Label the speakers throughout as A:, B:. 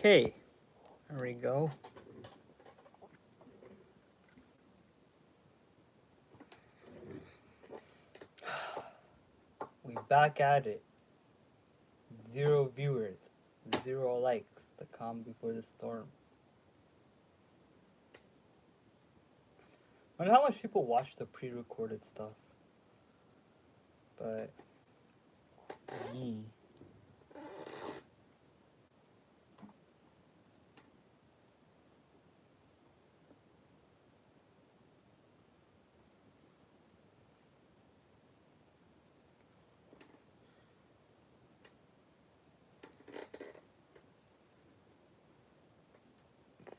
A: Okay, there we go. We back at it. 0 viewers, 0 likes. The calm before the storm. I wonder how much people watch the pre-recorded stuff. But yee.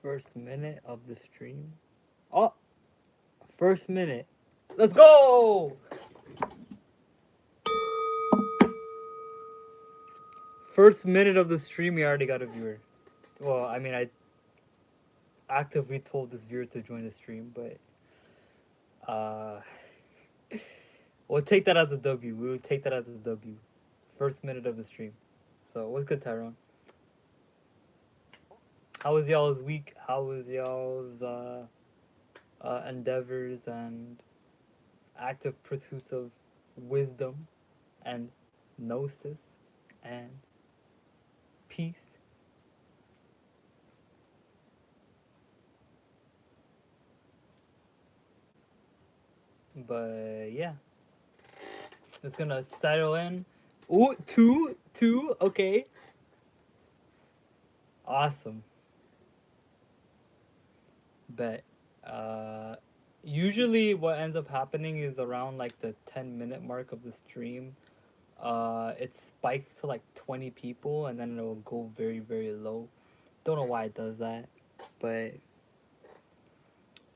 A: First minute of the stream. Oh, first minute. Let's go! First minute of the stream, we already got a viewer. Well, I mean, I actively told this viewer to join the stream, but we'll take that as a W. We will take that as a W. First minute of the stream. So, what's good, Tyrone? How was y'all's week? How was y'all's endeavors and active pursuits of wisdom and gnosis and peace? But yeah, it's gonna settle in. Ooh, two, okay. Awesome. Bet. Usually what ends up happening is around like the 10-minute mark of the stream. It spikes to like 20 people and then it'll go very, very low. Don't know why it does that, but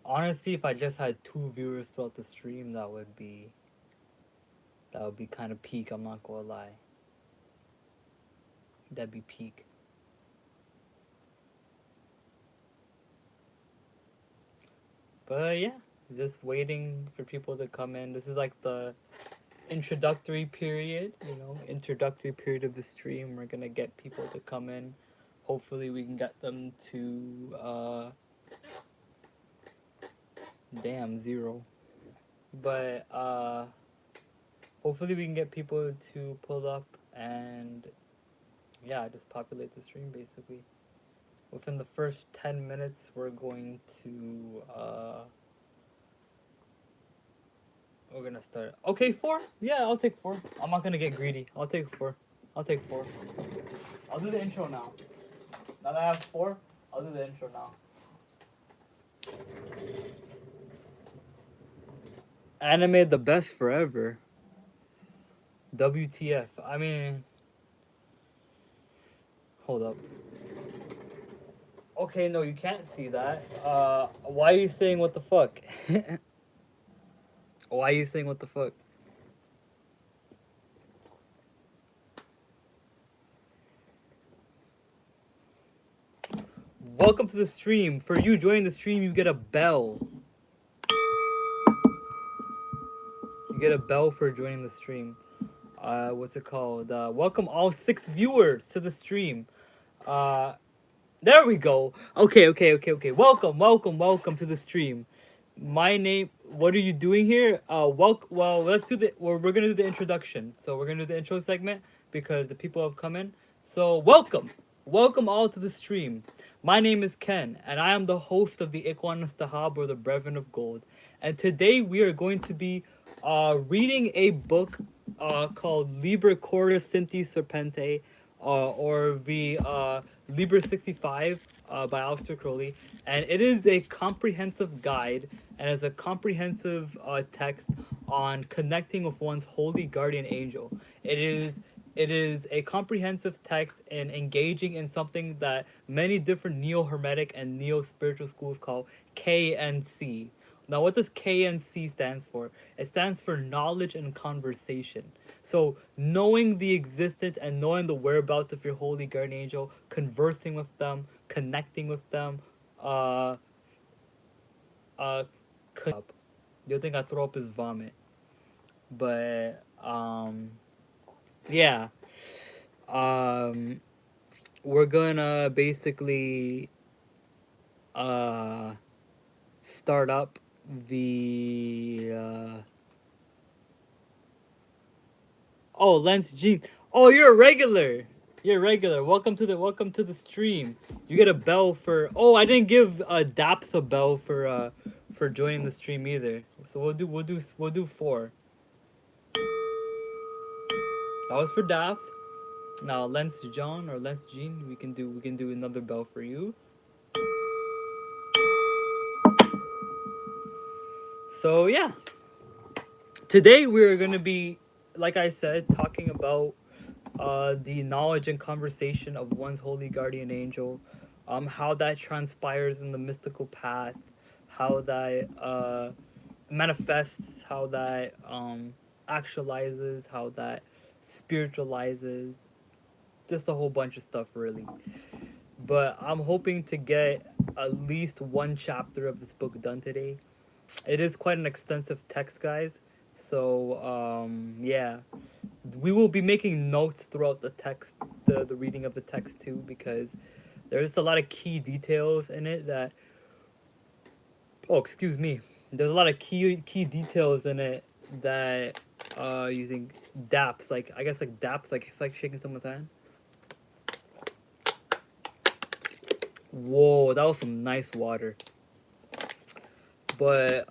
A: honestly, if I just had 2 viewers throughout the stream, that would be kind of peak. I'm not gonna lie. That'd be peak. But yeah, just waiting for people to come in. This is like the introductory period, introductory period of the stream. We're gonna get people to come in. Hopefully, we can get them to damn 0. But hopefully, we can get people to pull up and yeah, just populate the stream basically. Within the first 10 minutes, we're going to we're gonna start. Okay, 4. Yeah, I'll take 4. I'm not gonna get greedy. I'll take 4. I'll take 4. I'll do the intro now. Now that I have 4, I'll do the intro now. Anime the best forever. WTF. I mean, hold up. Okay, no, you can't see that. Why are you saying what the fuck? Why are you saying what the fuck? Welcome to the stream. For you joining the stream, you get a bell. You get a bell for joining the stream. What's it called? Welcome all 6 viewers to the stream. There we go. Okay. Welcome to the stream. My name. What are you doing here? Well, let's do the. We're gonna do the introduction. So we're gonna do the intro segment because the people have come in. So welcome all to the stream. My name is Ken, and I am the host of the Iquanas Tahab, or the Brethren of Gold. And today we are going to be reading a book called Liber Cordis Sinti Serpente, or the Liber 65 by Aleister Crowley. And it is a comprehensive guide and is a comprehensive text on connecting with one's holy guardian angel. It is a comprehensive text in engaging in something that many different neo-hermetic and neo-spiritual schools call KNC. Now, what does KNC stands for? It stands for knowledge and conversation. So, knowing the existence and knowing the whereabouts of your holy guardian angel, conversing with them, connecting with them, the other thing I throw up is vomit. But, yeah. Um, we're gonna basically uh start up the oh, Lance Jean. Oh, you're a regular. You're a regular. Welcome to the stream. You get a bell for. Oh, I didn't give Daps a bell for joining the stream either. So we'll do four. That was for Daps. Now Lance John or Lance Jean, we can do another bell for you. So yeah, today we're gonna be, like I said, talking about the knowledge and conversation of one's holy guardian angel, how that transpires in the mystical path, how that manifests, how that actualizes, how that spiritualizes, just a whole bunch of stuff, really. But I'm hoping to get at least one chapter of this book done today. It is quite an extensive text, guys. So yeah, we will be making notes throughout the text, the reading of the text too, because there's a lot of key details in it that. Oh, excuse me. There's a lot of key details in it that using daps, like I guess like daps, like it's like shaking someone's hand. Whoa, that was some nice water. But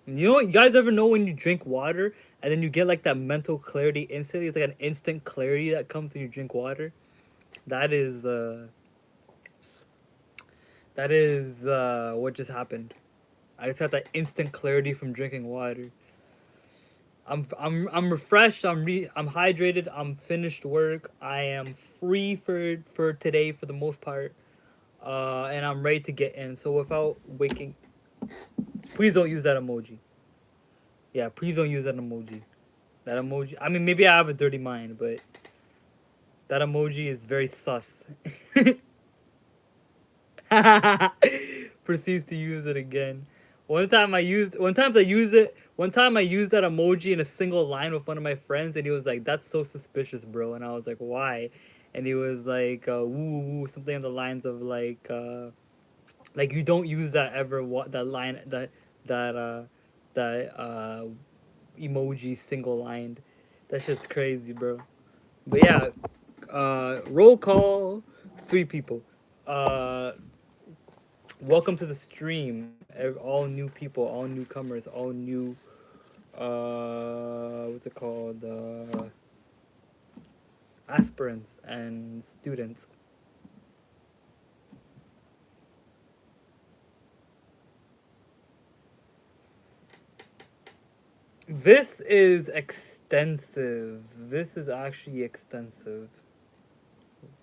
A: you know, you guys ever know when you drink water and then you get like that mental clarity instantly? It's like an instant clarity that comes when you drink water. That is what just happened. I just had that instant clarity from drinking water. I'm refreshed. I'm hydrated. I'm finished work. I am free for today for the most part. And I'm ready to get in. So without waking, please don't use that emoji. Yeah, please don't use that emoji. That emoji. I mean, maybe I have a dirty mind, but that emoji is very sus. Proceeds to use it again. One time I used. One time I used it. One time I used that emoji in a single line with one of my friends, and he was like, "That's so suspicious, bro." And I was like, "Why?" And he was like, "Woo woo," something on the lines of like you don't use that ever. What that line that that emoji single lined. That shit's crazy, bro. But yeah, roll call, 3 people. Uh, welcome to the stream, all new people, all newcomers, all new. What's it called? Aspirants and students. This is extensive. This is actually extensive.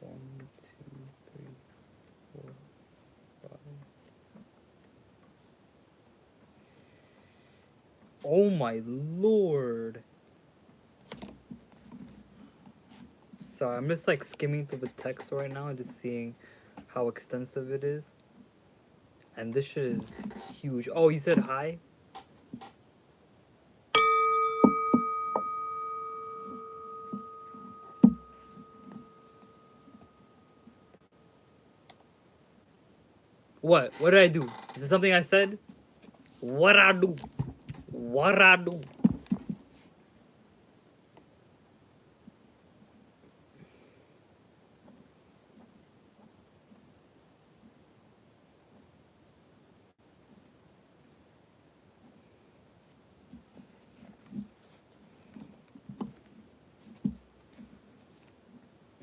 A: 1, 2, 3, 4, 5. Oh my lord. Sorry, I'm just like skimming through the text right now and just seeing how extensive it is. And this shit is huge. Oh, you said hi? What? What did I do? Is it something I said? What I do? What I do?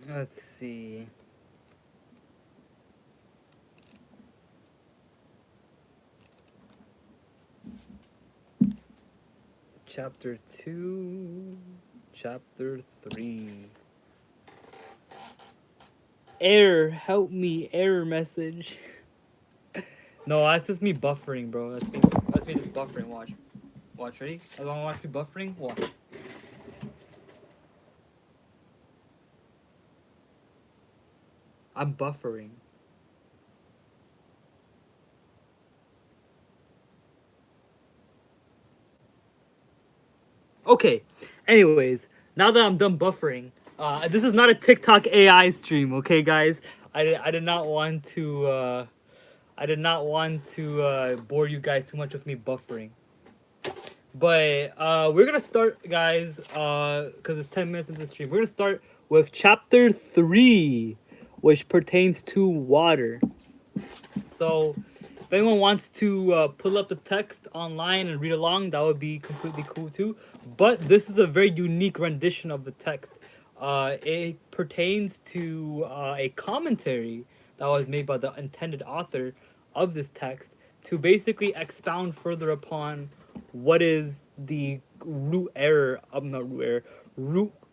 A: Let's see. Chapter 2, Chapter 3. Error, help me, error message. No, that's just me buffering, bro. That's me just buffering. Watch. Watch, ready? I want to watch me buffering. Watch. I'm buffering. Okay. Anyways, now that I'm done buffering, This is not a TikTok AI stream, okay, guys? I did not want to bore you guys too much with me buffering. But we're gonna start, guys, because it's 10 minutes into the stream. We're gonna start with chapter 3, which pertains to water. So, if anyone wants to pull up the text online and read along, that would be completely cool too. But this is a very unique rendition of the text. It pertains to a commentary that was made by the intended author of this text to basically expound further upon what is the root error of not root error,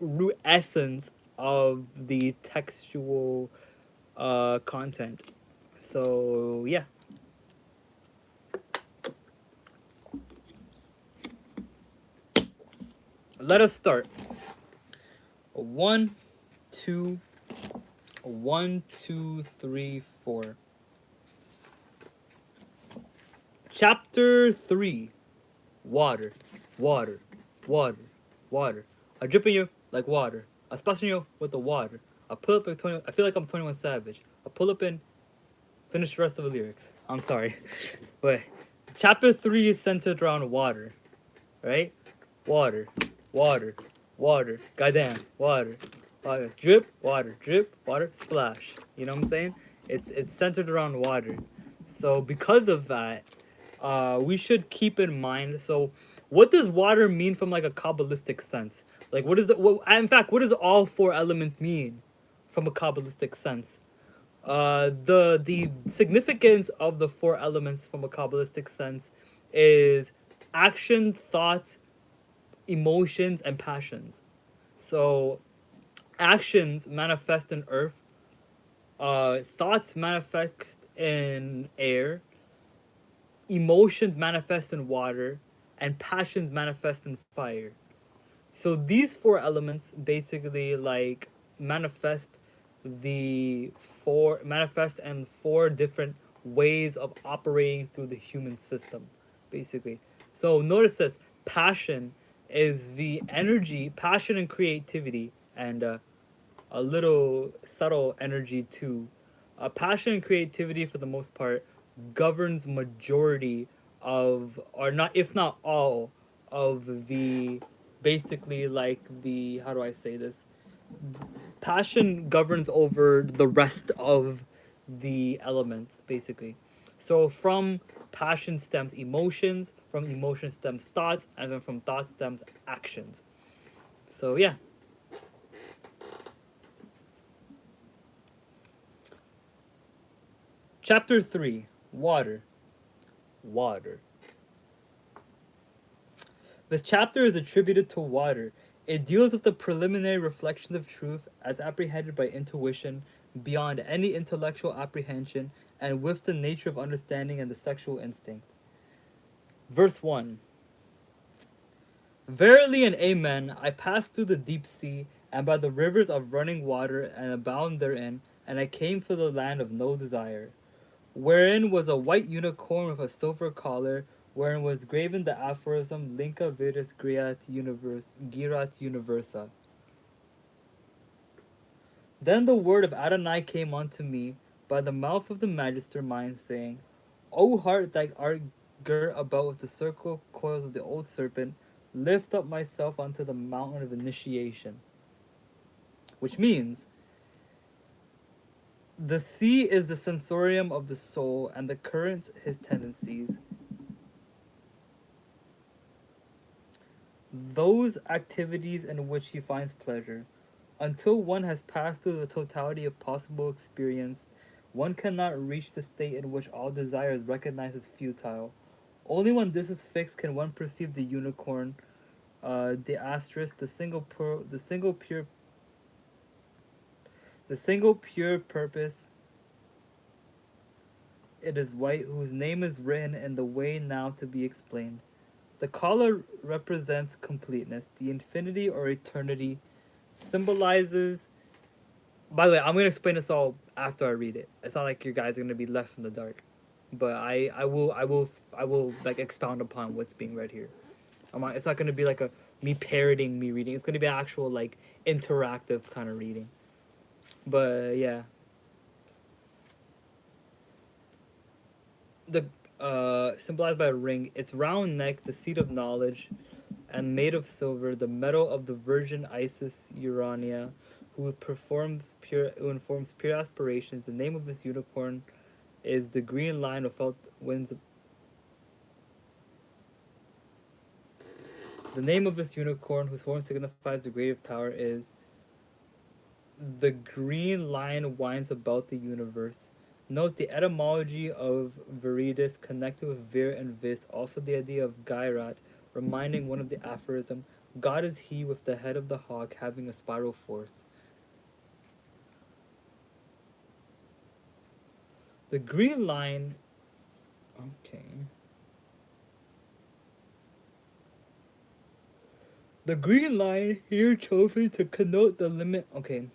A: root essence of the textual content. So yeah. Let us start. One, two, 1, 2, 3, 4. Chapter 3. Water, water, water, water. I drip in you like water. I splash in you with the water. I pull up like 20. I feel like I'm 21 Savage. I pull up in. Finish the rest of the lyrics. I'm sorry, but chapter 3 is centered around water, right? Water, water, water. Goddamn, water. Water. Drip, water, splash. You know what I'm saying? It's centered around water. So because of that, we should keep in mind. So, what does water mean from like a kabbalistic sense? Like, what is the? In fact, what does all 4 elements mean from a kabbalistic sense? The significance of the 4 elements from a kabbalistic sense is action, thoughts, emotions, and passions. So, actions manifest in earth. Thoughts manifest in air. Emotions manifest in water, and passions manifest in fire. So these 4 elements basically like manifest manifest in 4 different ways of operating through the human system, basically. So notice this: passion is the energy, passion and creativity, and a little subtle energy too. Passion and creativity, for the most part, governs majority of, or not, if not all, of the basically like the, how do I say this? Passion governs over the rest of the elements, basically. So from passion stems emotions, from emotion stems thoughts, and then from thoughts stems actions. So yeah. Chapter 3. Water. Water. This chapter is attributed to water. It deals with the preliminary reflections of truth as apprehended by intuition, beyond any intellectual apprehension, and with the nature of understanding and the sexual instinct. Verse 1. Verily and amen, I passed through the deep sea, and by the rivers of running water, and abound therein, and I came to the land of no desire, wherein was a white unicorn with a silver collar, wherein was graven the aphorism Linka Viris Girat Universa. Then the word of Adonai came unto me by the mouth of the Magister mine, saying, O heart that art girt about with the circle coils of the old serpent, lift up myself unto the mountain of initiation. Which means, the sea is the sensorium of the soul, and the currents his tendencies. Those activities in which he finds pleasure. Until one has passed through the totality of possible experience, one cannot reach the state in which all desire is recognized as futile. Only when this is fixed can one perceive the unicorn, the asterisk, the single pure purpose. It is white, whose name is written in the way now to be explained. The collar represents completeness. The infinity or eternity symbolizes. By the way, I'm gonna explain this all after I read it. It's not like you guys are gonna be left in the dark, but I will like expound upon what's being read here. It's not gonna be like a me parroting me reading. It's gonna be actual like interactive kind of reading. But yeah, the symbolized by a ring. Its round neck, the seat of knowledge, and made of silver, the medal of the Virgin Isis Urania, who informs pure aspirations. The name of this unicorn is the green lion without wings. The name of this unicorn, whose horn signifies the greater power, is the green lion winds about the universe. Note the etymology of Viridis connected with Vir and Vis, also the idea of Gairat, reminding one of the aphorism, God is he with the head of the hawk having a spiral force. The green line, okay. The green line here chosen to connote the limit, okay.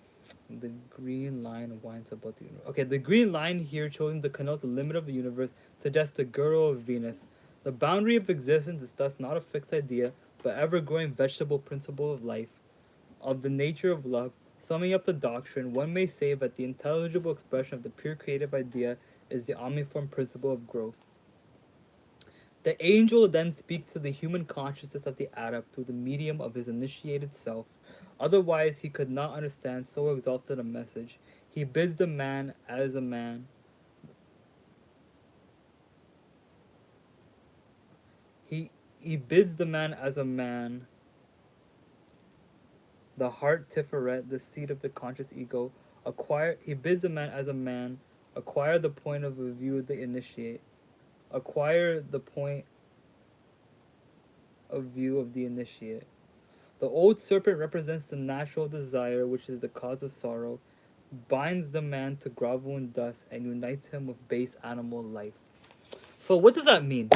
A: The green line winds about the universe. Okay, the green line here chosen to connote the limit of the universe suggests the girdle of Venus. The boundary of existence is thus not a fixed idea, but ever-growing vegetable principle of life, of the nature of love. Summing up the doctrine, one may say that the intelligible expression of the pure creative idea is the omniform principle of growth. The angel then speaks to the human consciousness of the adept through the medium of his initiated self. Otherwise, he could not understand so exalted a message. He bids the man as a man. He bids the man as a man. The heart Tiferet, the seat of the conscious ego, he bids the man as a man acquire the point of view of the initiate. Acquire the point of view of the initiate. The old serpent represents the natural desire, which is the cause of sorrow, binds the man to grovel in dust, and unites him with base animal life. So, what does that mean?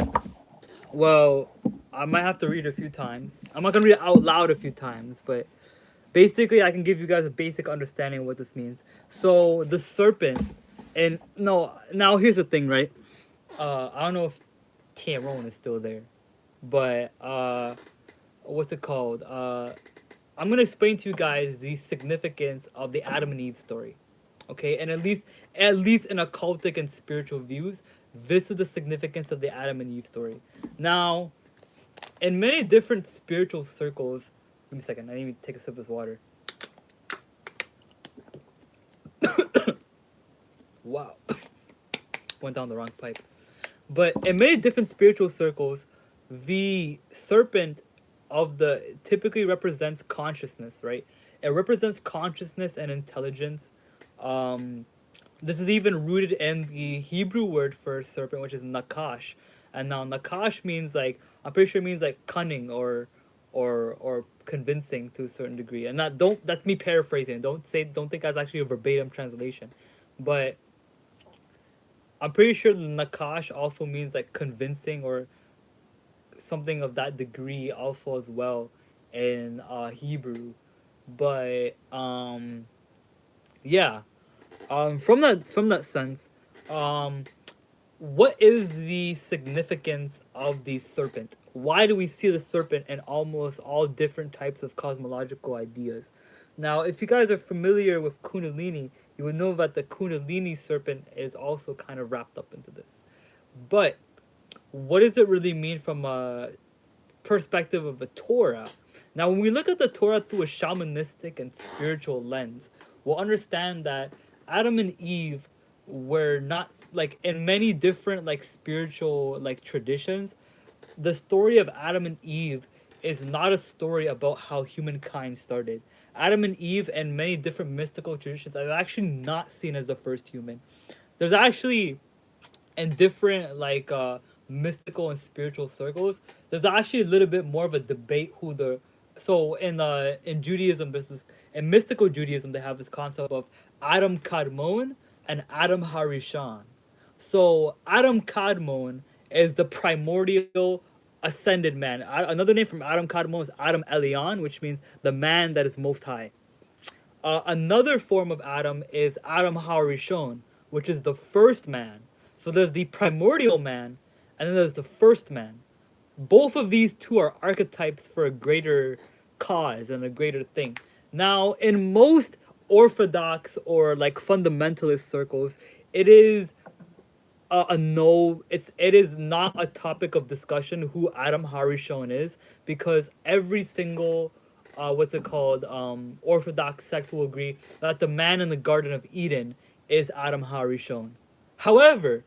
A: Well, I might have to read it a few times. I'm not gonna read it out loud a few times, but basically, I can give you guys a basic understanding of what this means. So, the serpent, and no, now here's the thing, right? I don't know if Tyrone is still there, but what's it called? I'm gonna explain to you guys the significance of the Adam and Eve story, okay? And at least in occultic and spiritual views, this is the significance of the Adam and Eve story. Now, in many different spiritual circles, give me a second. I need to take a sip of this water. Wow, went down the wrong pipe. But in many different spiritual circles, the serpent of the typically represents consciousness, right? It represents consciousness and intelligence. Um, this is even rooted in the Hebrew word for serpent, which is nakash. And now nakash means like I'm pretty sure it means like cunning or convincing to a certain degree. And that don't that's me paraphrasing. Don't think that's actually a verbatim translation. But I'm pretty sure nakash also means like convincing or something of that degree also as well in Hebrew. But yeah, from that sense, um, what is the significance of the serpent? Why do we see the serpent in almost all different types of cosmological ideas? Now, if you guys are familiar with Kundalini, you would know that the Kundalini serpent is also kind of wrapped up into this. But what does it really mean from a perspective of the Torah? Now, when we look at the Torah through a shamanistic and spiritual lens, we'll understand that Adam and Eve were not like in many different like spiritual like traditions. The story of Adam and Eve is not a story about how humankind started. Adam and Eve and many different mystical traditions are actually not seen as the first human. There's actually in different like mystical and spiritual circles, there's actually a little bit more of a debate who the so in Judaism this is in mystical Judaism they have this concept of Adam Kadmon and Adam Harishon. So Adam Kadmon is the primordial ascended man. Another name from Adam Kadmon is Adam Elyon, which means the man that is most high. Another form of Adam is Adam Harishon, which is the first man. So there's the primordial man, and then there's the first man. Both of these two are archetypes for a greater cause and a greater thing. Now, in most orthodox or like fundamentalist circles, it is a no. It is not a topic of discussion who Adam Harishon is, because every single what's it called, orthodox sect will agree that the man in the Garden of Eden is Adam Harishon. However,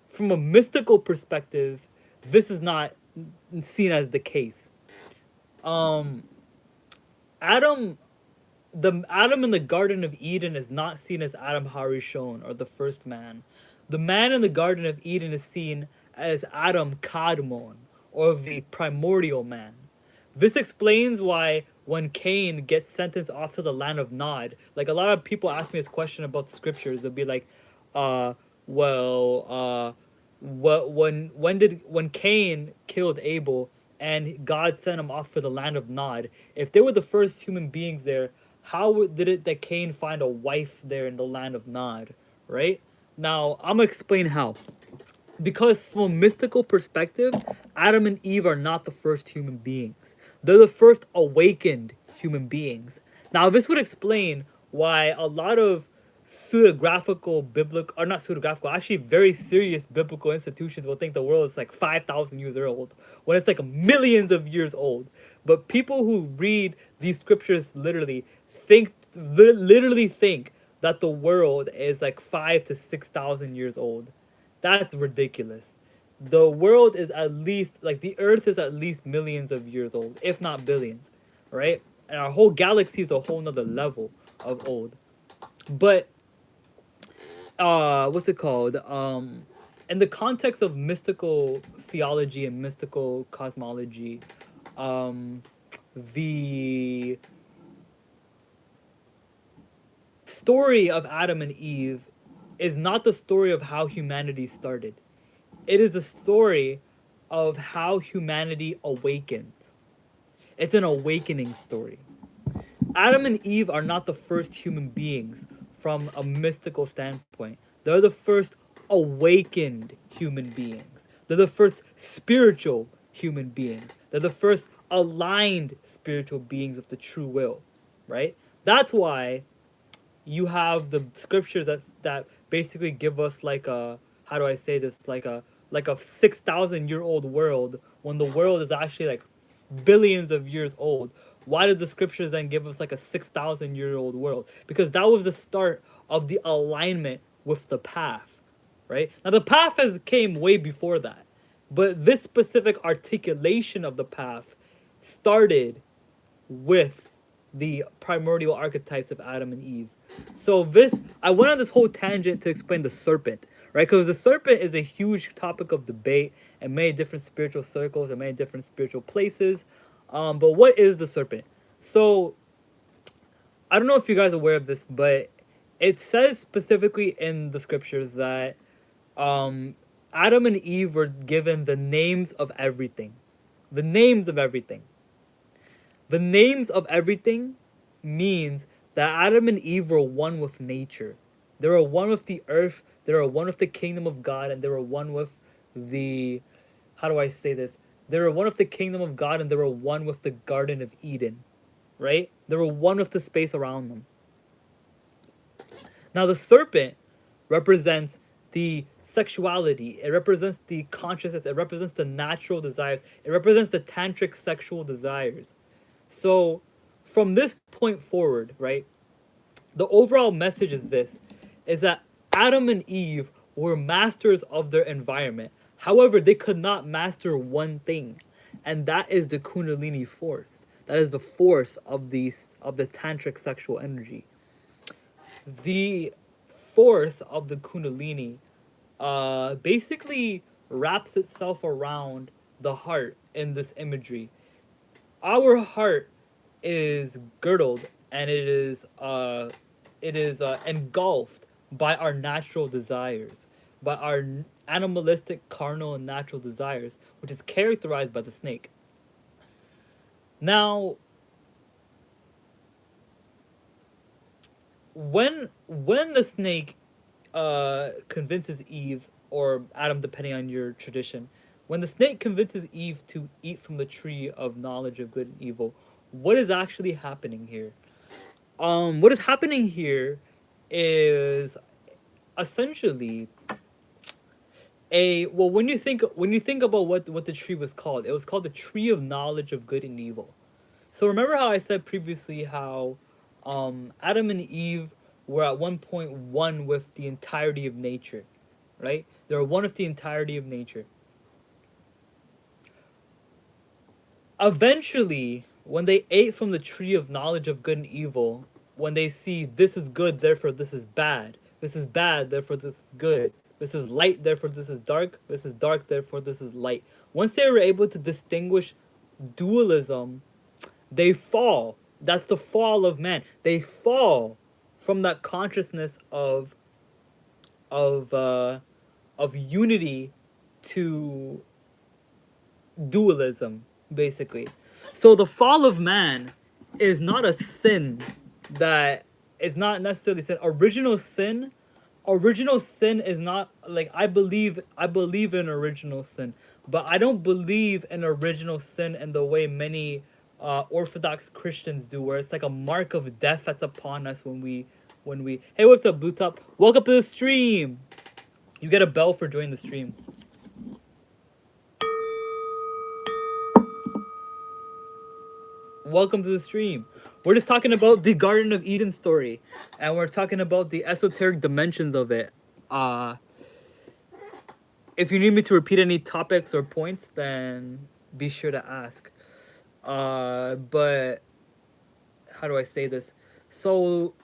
A: from a mystical perspective, this is not seen as the case. Um, Adam, the Adam in the Garden of Eden is not seen as Adam Harishon or the first man. The man in the Garden of Eden is seen as Adam Kadmon, or the primordial man. This explains why when Cain gets sentenced off to the land of Nod, like a lot of people ask me this question about the scriptures, they'll be like, uh, well, what when Cain killed Abel and God sent him off to the land of Nod, if they were the first human beings there, how did it that Cain find a wife there in the land of Nod, right? Now, I'm gonna explain how. Because from a mystical perspective, Adam and Eve are not the first human beings. They're the first awakened human beings. Now, this would explain why a lot of pseudographical biblical, or not pseudographical, actually very serious biblical institutions will think the world is like 5,000 years old, when it's like millions of years old. But people who read these scriptures literally think that the world is like 5 to 6,000 years old. That's ridiculous. The world is at least, like, the earth is at least millions of years old, if not billions, right? And our whole galaxy is a whole nother level of old. But what's it called? In the context of mystical theology and mystical cosmology, um the story of Adam and Eve is not the story of how humanity started. It is a story of how humanity awakens. It's an awakening story. Adam and Eve are not the first human beings from a mystical standpoint. They're the first awakened human beings. They're the first spiritual human beings. They're the first aligned spiritual beings with the true will, right? That's why you have the scriptures that basically give us like a, how do I say this, like a 6,000 year old world, when the world is actually like billions of years old. Why did the scriptures then give us like a 6,000 year old world? Because that was the start of the alignment with the path, right? Now the path has came way before that, but this specific articulation of the path started with the primordial archetypes of Adam and Eve. So this, I went on this whole tangent to explain the serpent, right? Because the serpent is a huge topic of debate in many different spiritual circles and many different spiritual places. But what is the serpent? So I don't know if you guys are aware of this, but it says specifically in the scriptures that um, Adam and Eve were given the names of everything. The names of everything. The names of everything means that Adam and Eve were one with nature. They were one with the earth, they were one with the kingdom of God, and they were one with the, how do I say this? They were one with the kingdom of God, and they were one with the Garden of Eden, right? They were one with the space around them. Now, the serpent represents the sexuality, it represents the consciousness, it represents the natural desires, it represents the tantric sexual desires. So, from this point forward, right, the overall message is this, is that Adam and Eve were masters of their environment. However, they could not master one thing, and that is the Kundalini force. That is the force of the tantric sexual energy. The force of the Kundalini basically wraps itself around the heart in this imagery. Our heart is girdled, and it is engulfed by our natural desires, by our animalistic, carnal, and natural desires, which is characterized by the snake. Now, when the snake convinces Eve or Adam, depending on your tradition, when the snake convinces Eve to eat from the tree of knowledge of good and evil, what is actually happening here? What is happening here is essentially a well when you think about what the tree was called, it was called the tree of knowledge of good and evil. So remember how I said previously how Adam and Eve were at one point one with the entirety of nature, right? They were one with the entirety of nature. Eventually, when they ate from the tree of knowledge of good and evil, when they see this is good, therefore this is bad, therefore this is good, this is light, therefore this is dark, therefore this is light. Once they were able to distinguish dualism, they fall. That's the fall of man. They fall from that consciousness of uh, of unity to dualism, basically. So the fall of man is not a sin that is not necessarily sin. Original sin is not like I believe in original sin, but I don't believe in original sin in the way many Orthodox Christians do, where it's like a mark of death that's upon us when we hey, what's up, Blue Top? Welcome to the stream. You get a bell for joining the stream. Welcome to the stream. We're just talking about the Garden of Eden story, and we're talking about the esoteric dimensions of it. Uh, if you need me to repeat any topics or points, then be sure to ask. But how do I say this? So,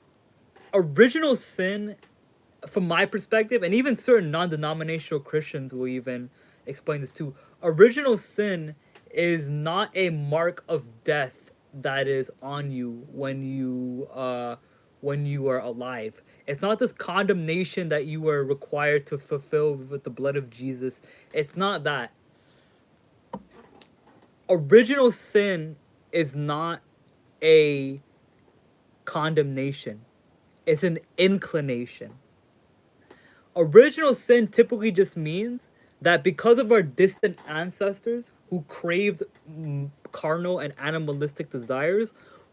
A: original sin, from my perspective, and even certain non-denominational Christians will even explain this too. Original sin is not a mark of death that is on you when you are alive. It's not this condemnation that you are required to fulfill with the blood of Jesus. It's not that. Original sin is not a condemnation. It's an inclination. Original sin typically just means that because of our distant ancestors who craved carnal and animalistic desires,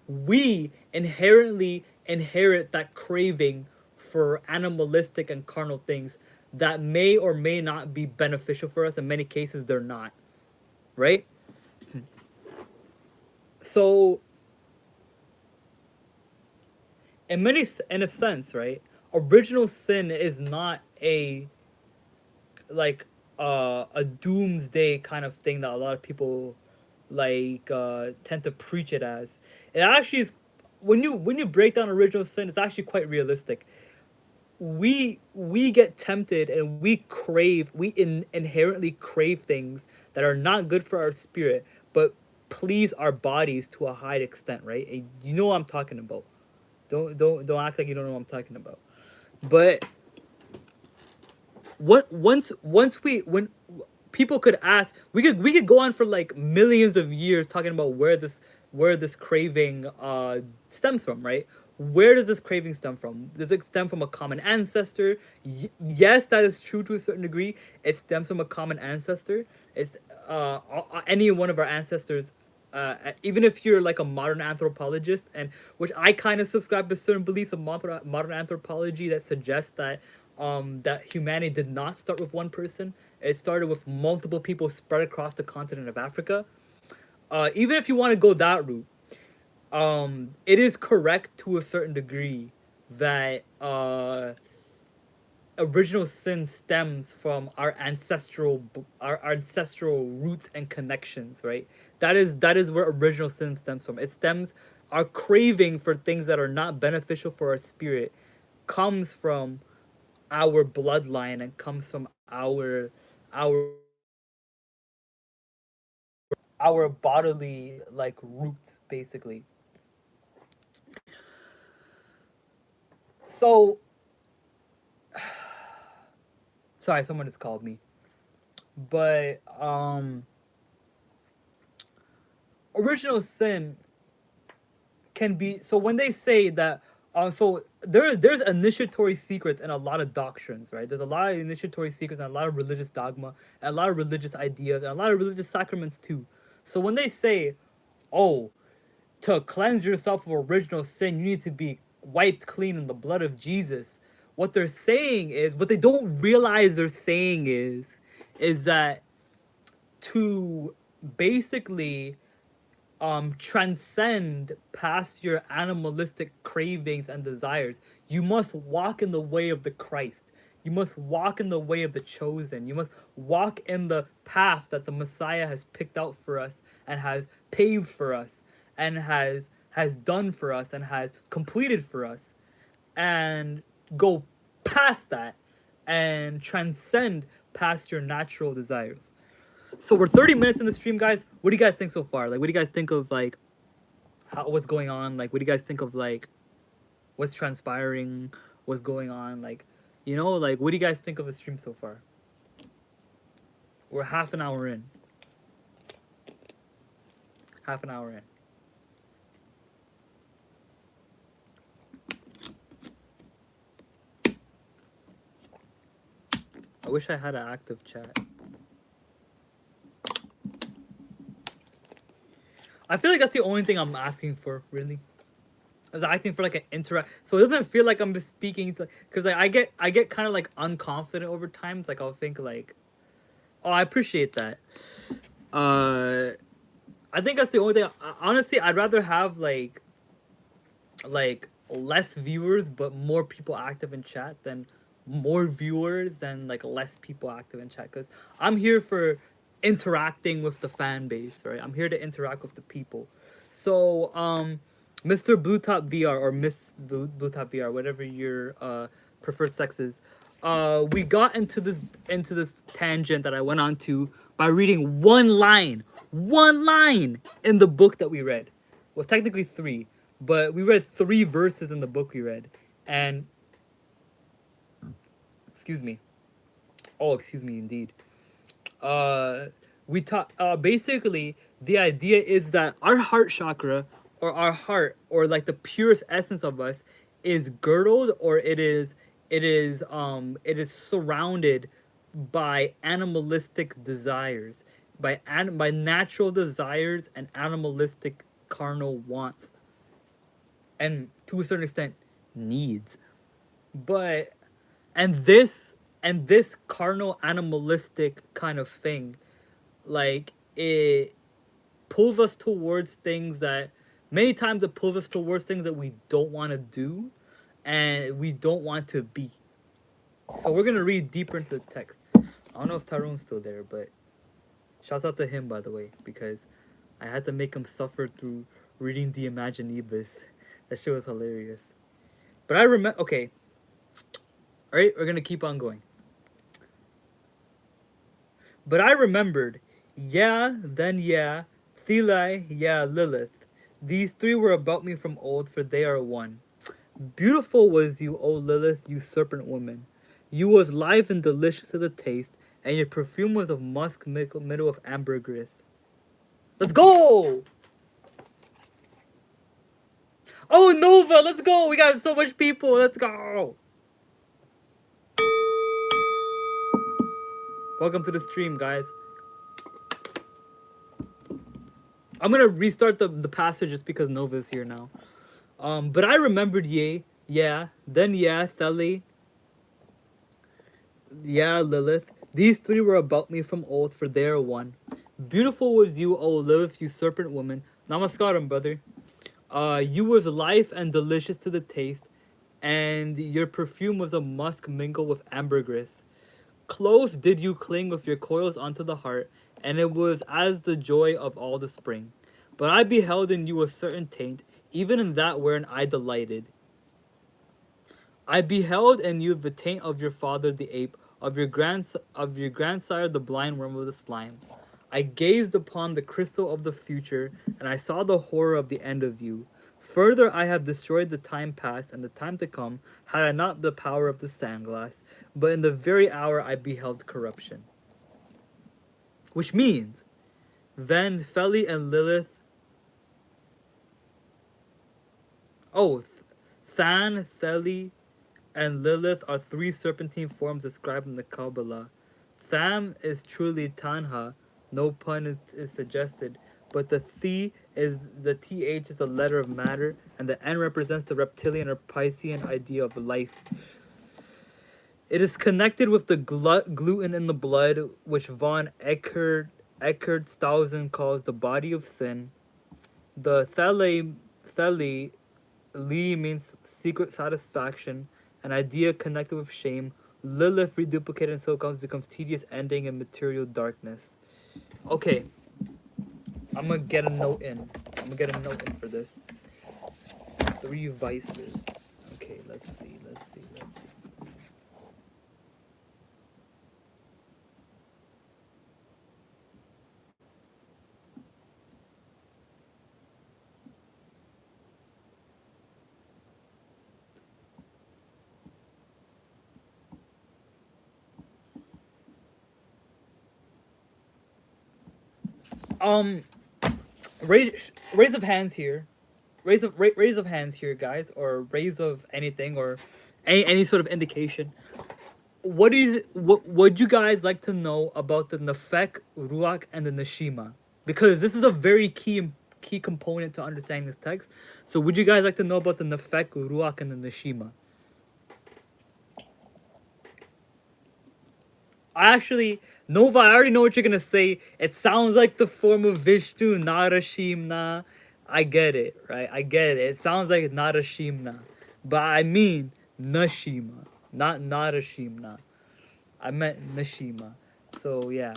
A: we inherently inherit that craving for animalistic and carnal things that may or may not be beneficial for us. In many cases, they're not, right? So, in a sense, right? Original sin is not a like a doomsday kind of thing that a lot of people like tend to preach it as. It actually is when you break down original sin, it's actually quite realistic. We get tempted and inherently crave things that are not good for our spirit, but please our bodies to a high extent, right? And you know what I'm talking about. Don't act like you don't know what I'm talking about. But what once we when people could ask, we could go on for like millions of years talking about where this craving stems from, right? Where does this craving stem from? Does it stem from a common ancestor? Yes, that is true to a certain degree. It stems from a common ancestor. It's any one of our ancestors, even if you're like a modern anthropologist, and which I kind of subscribe to certain beliefs of modern anthropology that suggests that that humanity did not start with one person. It started with multiple people spread across the continent of Africa. Even if you want to go that route, it is correct to a certain degree that original sin stems from our ancestral roots and connections, right? That is where original sin stems from. It stems our craving for things that are not beneficial for our spirit comes from our bloodline and comes from our our bodily like roots, basically. So sorry, someone just called me. But original sin can be, so when they say that so there's initiatory secrets in a lot of doctrines, right? There's a lot of initiatory secrets and a lot of religious dogma and a lot of religious ideas and a lot of religious sacraments too. So when they say, "Oh, to cleanse yourself of original sin, you need to be wiped clean in the blood of Jesus," what they're saying is, what they don't realize they're saying is that to basically transcend past your animalistic cravings and desires, you must walk in the way of the Christ. You must walk in the way of the chosen. You must walk in the path that the Messiah has picked out for us and has paved for us and has done for us and has completed for us, and go past that and transcend past your natural desires. So we're 30 minutes in the stream, guys. What do you guys think so far? Like, what do you guys think of like what's going on? Like, what do you guys think of like what's transpiring? What's going on? Like, like what do you guys think of the stream so far? We're half an hour in. Half an hour in. I wish I had an active chat. I feel like that's the only thing I'm asking for, really. I was asking for like an interact, so it doesn't feel like I'm just speaking to, because like I get kind of like unconfident over times. Like I'll think like, oh, I appreciate that. I think that's the only thing. Honestly, I'd rather have like less viewers but more people active in chat than more viewers than like less people active in chat, because I'm here for interacting with the fan base, right? I'm here to interact with the people. So Mr. Blue Top VR or Miss Blue Top VR, whatever your preferred sex is, we got into this tangent that I went on to by reading one line in the book that we read. Well, technically three, but we read 3 verses in the book we read, and excuse me. Oh, excuse me, indeed. We talk. Basically, the idea is that our heart chakra, or our heart, or like the purest essence of us, is girdled, or it is surrounded by animalistic desires, by natural desires and animalistic carnal wants, and to a certain extent, needs. But and this carnal animalistic kind of thing, like, it pulls us towards things that many times it pulls us towards things that we don't want to do and we don't want to be. So we're gonna read deeper into the text. I don't know if Tyrone's still there, but shouts out to him, by the way, because I had to make him suffer through reading the Imaginibus. That shit was hilarious. But I remember. Okay, all right, we're gonna keep on going. But I remembered, yeah, then yeah, Theli, yeah, Lilith. These 3 were about me from old, for they are one. Beautiful was you, O Lilith, you serpent woman. You was live and delicious to the taste, and your perfume was of musk, middle of ambergris. Let's go! Oh, Nova, let's go! We got so much people, let's go! Welcome to the stream, guys. I'm gonna restart the passage just because Nova's here now. But I remembered, yea, yeah, then yeah, Theli, yeah, Lilith. These 3 were about me from old, for they are one. Beautiful was you, O Lilith, you serpent woman. Namaskaram, brother. You was life and delicious to the taste, and your perfume was a musk mingled with ambergris. Close did you cling with your coils onto the heart, and it was as the joy of all the spring. But I beheld in you a certain taint, even in that wherein I delighted. I beheld in you the taint of your father the ape, of your grandsire the blind worm of the slime. I gazed upon the crystal of the future, and I saw the horror of the end of you. Further, I have destroyed the time past and the time to come, had I not the power of the sandglass, but in the very hour I beheld corruption. Which means, then Theli and Lilith... Oh, Than, Theli, and Lilith are three serpentine forms described in the Kabbalah. Tham is truly Tanha, no pun is suggested, but the th is a letter of matter, and the n represents the reptilian or Piscean idea of life. It is connected with the gluten in the blood, which von Eckartshausen calls the body of sin. The thele Li means secret satisfaction, an idea connected with shame. Lilith reduplicated and so becomes tedious ending and material darkness. Okay, I'm gonna get a note in. For this. Three vices. Okay, let's see. Um, raise of hands here. Raise of hands here, guys, or raise of anything, or any sort of indication. What would you guys like to know about the Nefek, Ruach, and the Neshima? Because this is a very key component to understanding this text. So would you guys like to know about the Nefek, Ruach, and the Neshima? Nova, I already know what you're gonna say. It sounds like the form of Vishnu, Narashimna. I get it, right? I get it. It sounds like Narashimna. But I mean Nashima, not Narashimna. I meant Nashima. So yeah.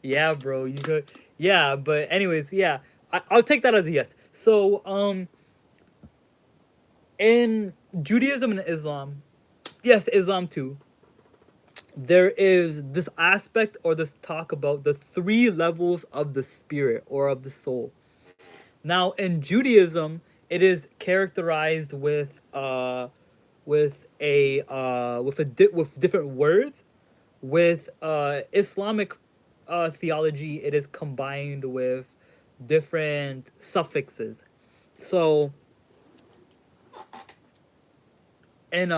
A: Yeah, bro. You could. Yeah, but anyways, yeah. I'll take that as a yes. So in Judaism and Islam, yes, Islam too, there is this aspect or this talk about the three levels of the spirit or of the soul. Now, in Judaism, it is characterized with different words. With Islamic theology, it is combined with different suffixes. So in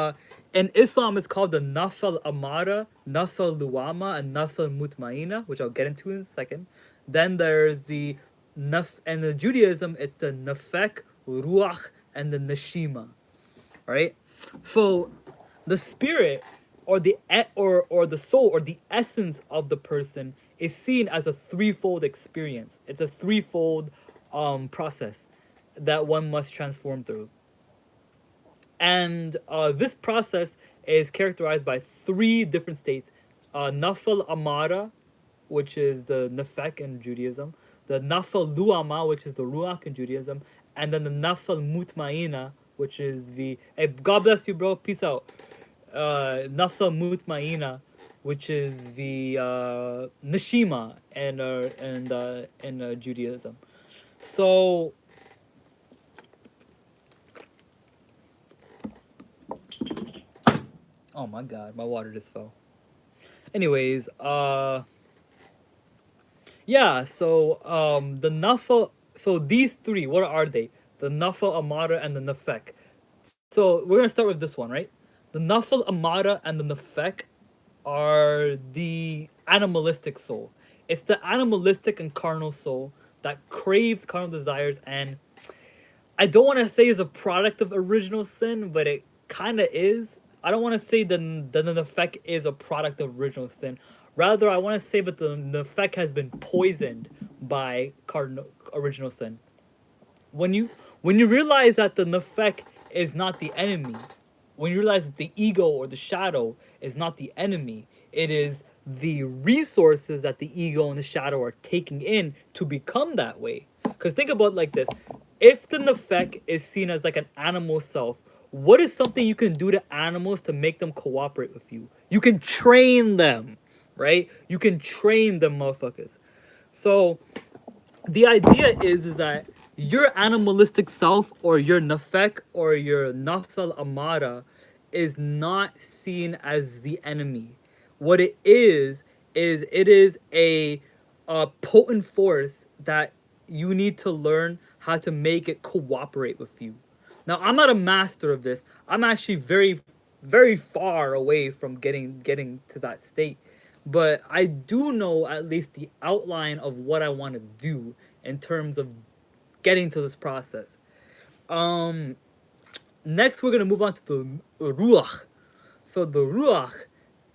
A: in Islam, it's called the Nafal Amara, Nafal Luama, and Nafal Mutmaina, which I'll get into in a second. Then there's the and the Judaism, it's the Nefek, Ruach, and the Neshima, right? So the spirit or or the soul or the essence of the person is seen as a threefold experience. It's a threefold process that one must transform through. And this process is characterized by three different states: Nafal Amara, which is the Nefek in Judaism, the Nafal Luama, which is the Ruach in Judaism, and then the Nafal Mutmaina, which is the. Hey, God bless you, bro. Peace out. Nafal Mutmaina, which is the Neshima in Judaism. So oh my god, my water just fell. Anyways, yeah, so the Nafa, so these three, what are they? The Nafa Amara and the Nefek. So we're gonna start with this one, right? The Nafal Amara and the Nefek are the animalistic soul. It's the animalistic and carnal soul that craves carnal desires, and I don't want to say is a product of original sin, but it kind of is. I don't want to say the effect is a product of original sin. Rather, I want to say that the effect has been poisoned by original sin. When you realize that the nefek is not the enemy, when you realize that the ego or the shadow is not the enemy, it is the resources that the ego and the shadow are taking in to become that way. Because think about it like this: if the nefek is seen as like an animal self, what is something you can do to animals to make them cooperate with you? You can train them, right? You can train them, motherfuckers. So the idea is that your animalistic self or your nafek or your nafs amara is not seen as the enemy. What it is it is a a potent force that you need to learn how to make it cooperate with you. Now, I'm not a master of this. I'm actually very far away from getting to that state. But I do know at least the outline of what I want to do in terms of getting to this process. Um Next we're going to move on to the ruach. So the ruach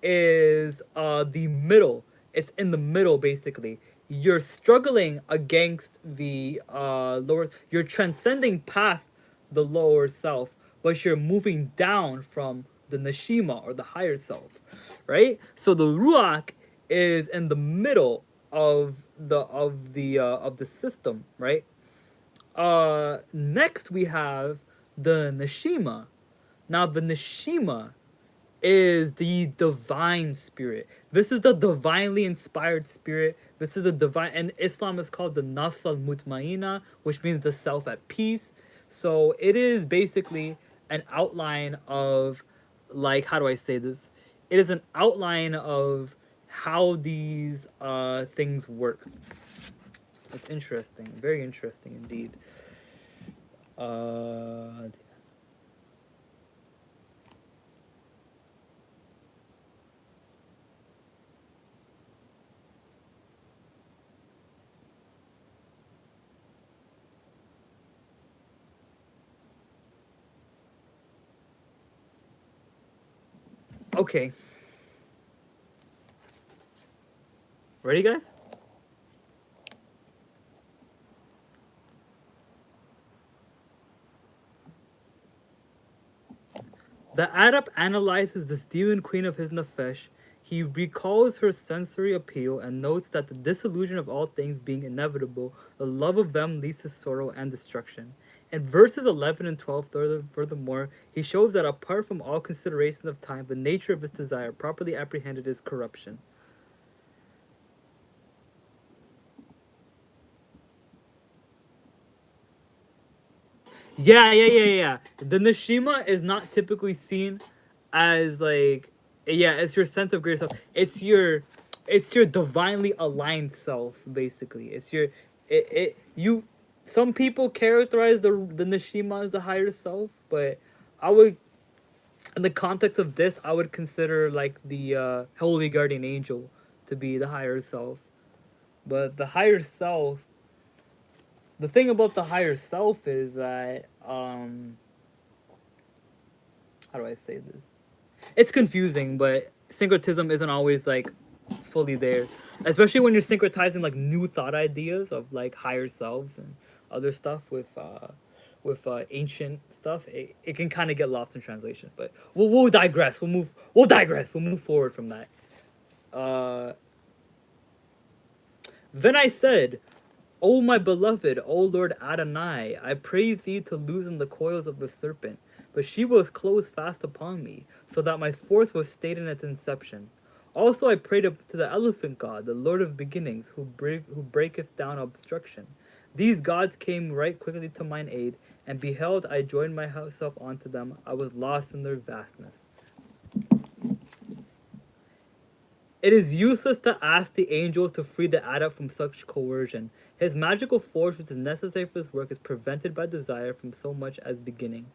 A: is the middle. It's in the middle basically. You're struggling against the lower. You're transcending past the lower self, but you're moving down from the neshima or the higher self, right? So the ruach is in the middle of the system, right? Next we have the neshima. Now the neshima is the divine spirit. This is the divinely inspired spirit. This is the divine, and Islam is called the nafs al mutmaina, which means the self at peace. So it is basically an outline of, like, how do I say this? It is an outline of how these things work. It's interesting, very interesting indeed. Uh, okay, ready, guys? The adept analyzes the demon queen of his nefesh. He recalls her sensory appeal and notes that the dissolution of all things being inevitable, the love of them leads to sorrow and destruction. In verses 11 and 12, furthermore, he shows that apart from all consideration of time, the nature of his desire, properly apprehended, is corruption. Yeah. The Neshima is not typically seen as like, yeah, it's your sense of greater self. It's your divinely aligned self, basically. It's your it you some people characterize the Neshima as the higher self, but I would, in the context of this, I would consider like the holy guardian angel to be the higher self. But the higher self, the thing about the higher self is that how do I say this? It's confusing, but syncretism isn't always like fully there, especially when you're syncretizing like new thought ideas of like higher selves and other stuff with ancient stuff. It can kind of get lost in translation, but we'll digress. We'll digress. We'll move forward from that. Uh, then I said, O my beloved, O Lord Adonai, I pray thee to loosen the coils of the serpent. But she was closed fast upon me, so that my force was stayed in its inception. Also I prayed to the elephant god, the Lord of beginnings, who breaketh down obstruction. These gods came right quickly to mine aid, and beheld I joined myself unto them. I was lost in their vastness. It is useless to ask the angel to free the adept from such coercion. His magical force, which is necessary for his work, is prevented by desire from so much as beginning.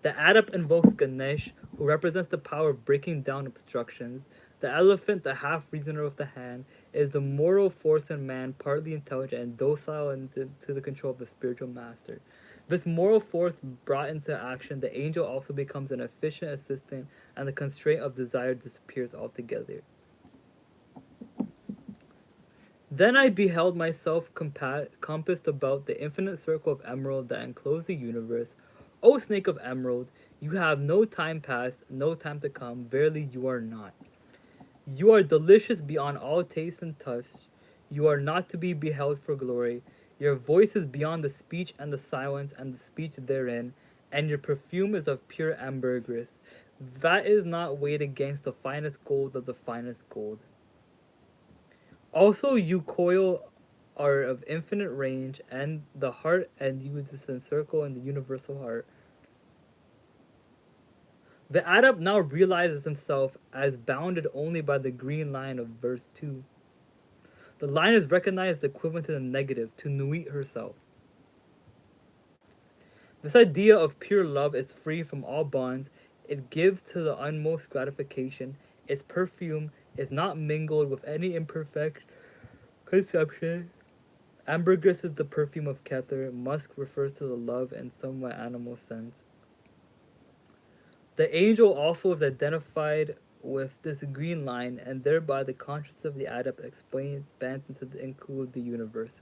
A: The adept invokes Ganesh, who represents the power of breaking down obstructions. The elephant, the half reasoner of the hand, is the moral force in man, partly intelligent and docile to the control of the spiritual master. This moral force brought into action, the angel also becomes an efficient assistant, and the constraint of desire disappears altogether. Then I beheld myself compassed about the infinite circle of emerald that enclosed the universe. O snake of emerald, you have no time past, no time to come. Verily, you are not. You are delicious beyond all taste and touch. You are not to be beheld for glory. Your voice is beyond the speech and the silence and the speech therein, and your perfume is of pure ambergris. That is not weighed against the finest gold of the finest gold. Also, you coil are of infinite range, and the heart and you this encircle in the universal heart. The adept now realizes himself as bounded only by the green line of verse 2. The line is recognized as equivalent to the negative, to Nuit herself. This idea of pure love is free from all bonds. It gives to the utmost gratification. Its perfume is not mingled with any imperfect conception. Ambergris is the perfume of Kether. Musk refers to the love in somewhat animal sense. The angel also is identified with this green line, and thereby the consciousness of the adept expands into the include the universe.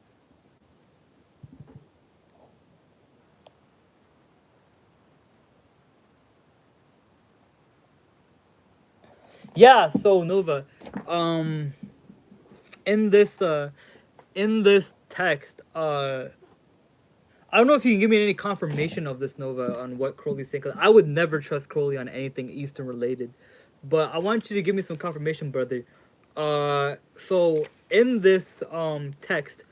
A: Yeah, so Nova, um, in this text, I don't know if you can give me any confirmation of this, Nova, on what Crowley's saying. Cause I would never trust Crowley on anything Eastern related, but I want you to give me some confirmation, brother. So in this text,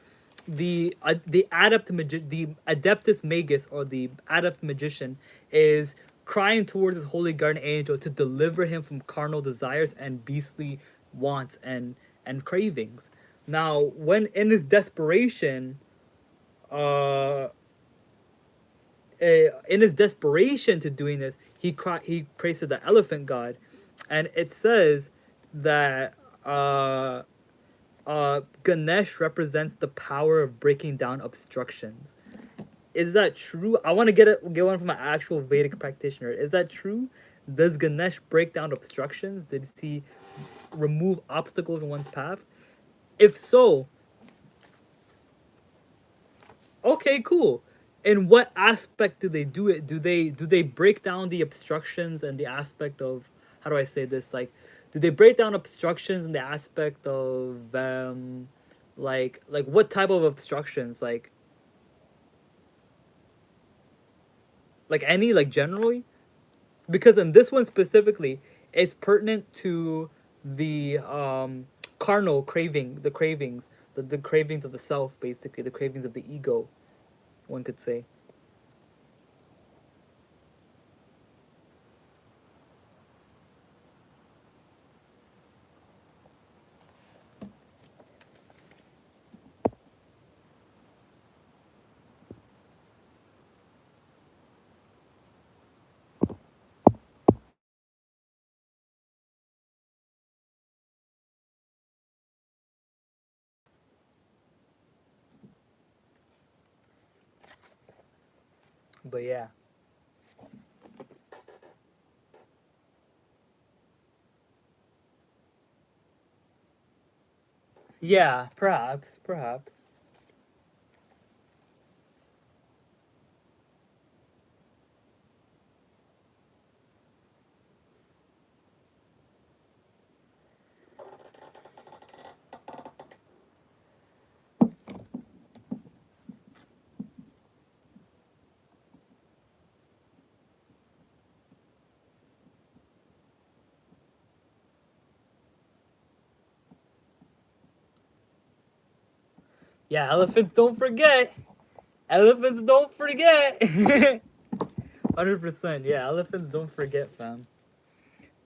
A: the Adeptus Magus, or the adept magician, is crying towards his holy guardian angel to deliver him from carnal desires and beastly wants and cravings. Now, when in his desperation, uh in his desperation to doing this, he prays to the elephant god, and it says that Ganesh represents the power of breaking down obstructions. Is that true? I want to get one from an actual Vedic practitioner. Is that true? Does Ganesh break down obstructions? Did he remove obstacles in one's path? If so, okay, cool. In what aspect do they do it? Do they break down the obstructions and the aspect of, how do I say this? Like, do they break down obstructions in the aspect of like what type of obstructions? Like any, like generally? Because in this one specifically, it's pertinent to the carnal craving, the cravings, the cravings of the self, basically the cravings of the ego, one could say. But yeah. Yeah, perhaps, perhaps. Yeah, elephants don't forget. Elephants don't forget. 100%. Yeah, elephants don't forget, fam.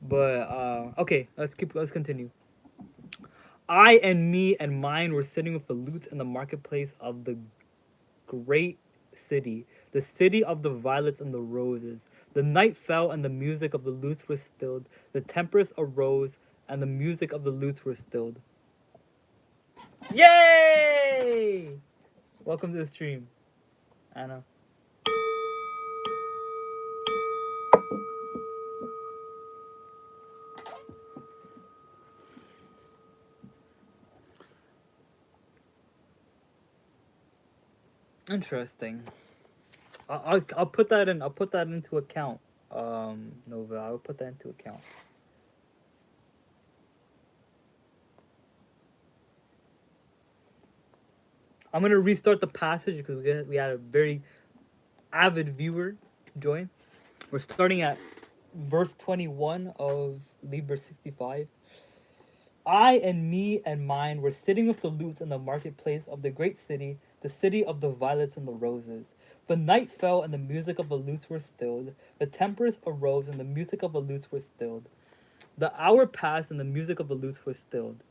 A: But okay, let's continue. I and me and mine were sitting with the lutes in the marketplace of the great city, the city of the violets and the roses. The night fell and the music of the lutes was stilled. The tempest arose and the music of the lutes were stilled. Yay! Welcome to the stream, Anna. Interesting. I'll put that in. I'll put that into account. Nova. I'll put that into account. I'm gonna restart the passage because we had a very avid viewer join. We're starting at verse 21 of Liber 65. I and me and mine were sitting with the lutes in the marketplace of the great city, the city of the violets and the roses. The night fell and the music of the lutes were stilled. The tempest arose and the music of the lutes were stilled. The hour passed and the music of the lutes was stilled.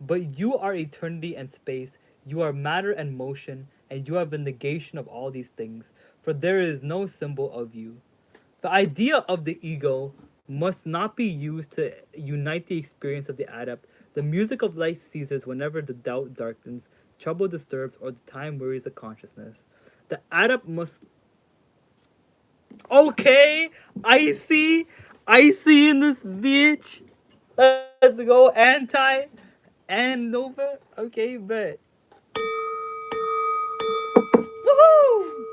A: But you are eternity and space, you are matter and motion, and you are the negation of all these things, for there is no symbol of you. The idea of the ego must not be used to unite the experience of the adept. The music of life ceases whenever the doubt darkens, trouble disturbs, or the time wearies the consciousness. The adept must. Okay, icy in this bitch. Let's go anti and Nova. Okay, bet. Woohoo!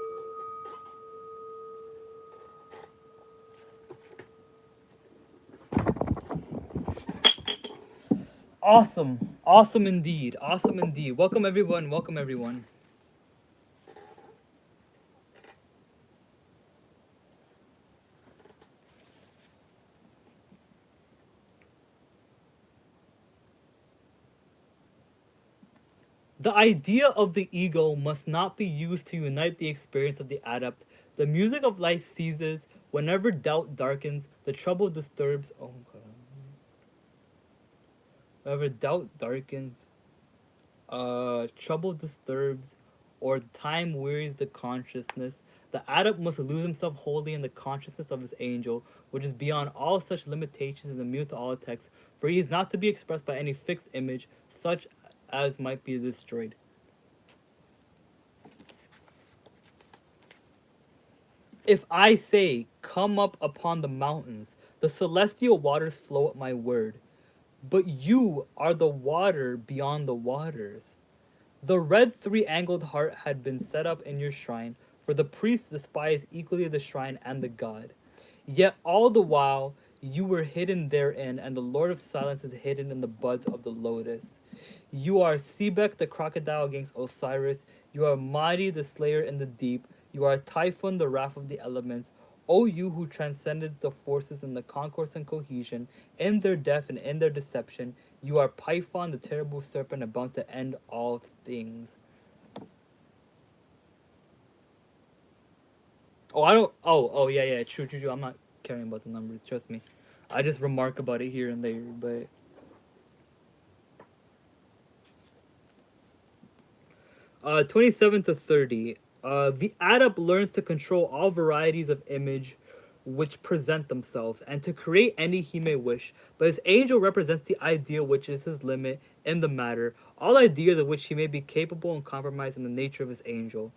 A: Awesome. Awesome indeed. Awesome indeed. Welcome everyone. Welcome everyone. The idea of the ego must not be used to unite the experience of the adept. The music of life ceases whenever doubt darkens, the trouble disturbs. Oh god. Whenever doubt darkens, trouble disturbs, or time wearies the consciousness, the adept must lose himself wholly in the consciousness of his angel, which is beyond all such limitations and immune to all texts, for he is not to be expressed by any fixed image, such as might be destroyed. If I say, come up upon the mountains, the celestial waters flow at my word. But you are the water beyond the waters. The red three-angled heart had been set up in your shrine, for the priests despise equally the shrine and the god. Yet all the while you were hidden therein, and the Lord of Silence is hidden in the buds of the lotus. You are Sebek the crocodile against Osiris. You are Madi the slayer in the deep. You are Typhon the wrath of the elements. O you who transcended the forces in the concourse and cohesion, in their death and in their deception, you are Python the terrible serpent about to end all things. Oh, I don't. Oh, yeah, yeah. True. I'm not caring about the numbers. Trust me. I just remark about it here and there, but 27 to 30. The adept learns to control all varieties of image which present themselves, and to create any he may wish. But his angel represents the ideal which is his limit in the matter, all ideas of which he may be capable and compromised in the nature of his angel.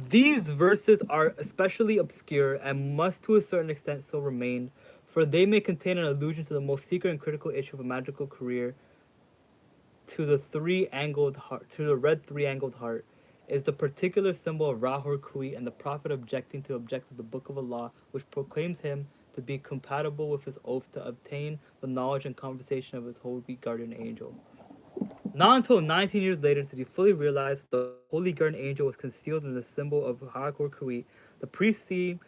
A: These verses are especially obscure and must to a certain extent so remain, for they may contain an allusion to the most secret and critical issue of a magical career, to the red three-angled heart, is the particular symbol of Rahor Kui, and the prophet objecting to object of the book of Allah, which proclaims him to be compatible with his oath to obtain the knowledge and conversation of his holy guardian angel. Not until 19 years later did he fully realize that the holy guardian angel was concealed in the symbol of Rahor Kui. The priest seemed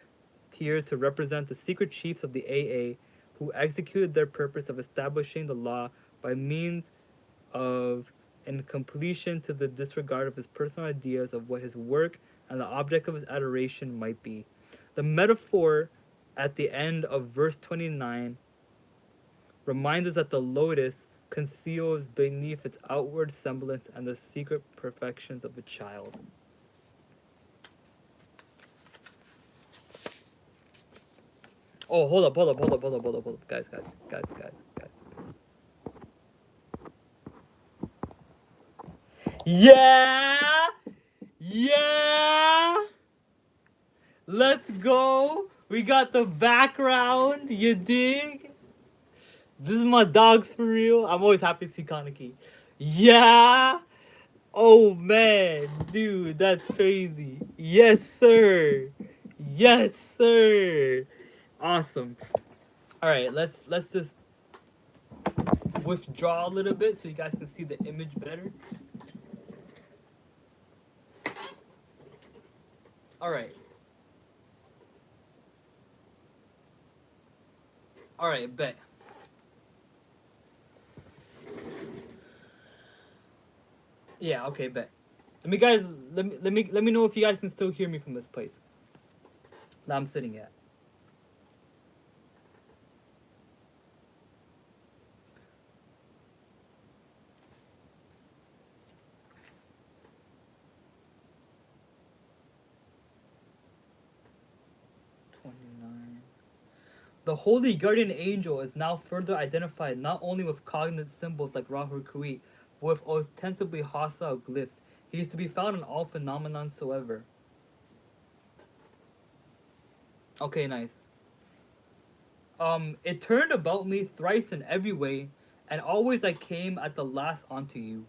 A: here to represent the secret chiefs of the AA, who executed their purpose of establishing the law by means of and completion to the disregard of his personal ideas of what his work and the object of his adoration might be. The metaphor at the end of verse 29 reminds us that the lotus conceals beneath its outward semblance and the secret perfections of a child. Oh, hold up. Guys. Yeah! Yeah! Let's go! We got the background, you dig? This is my dogs for real. I'm always happy to see Kaneki. Yeah! Oh man, dude, that's crazy. Yes, sir. Yes, sir. Awesome. All right, let's just withdraw a little bit so you guys can see the image better. All right. All right, bet. Yeah, okay, bet. Let me know if you guys can still hear me from this place that I'm sitting at. The holy guardian angel is now further identified not only with cognate symbols like Ra or Kui, but with ostensibly hostile glyphs. He is to be found in all phenomena soever. Okay, nice. It turned about me thrice in every way, and always I came at the last unto you.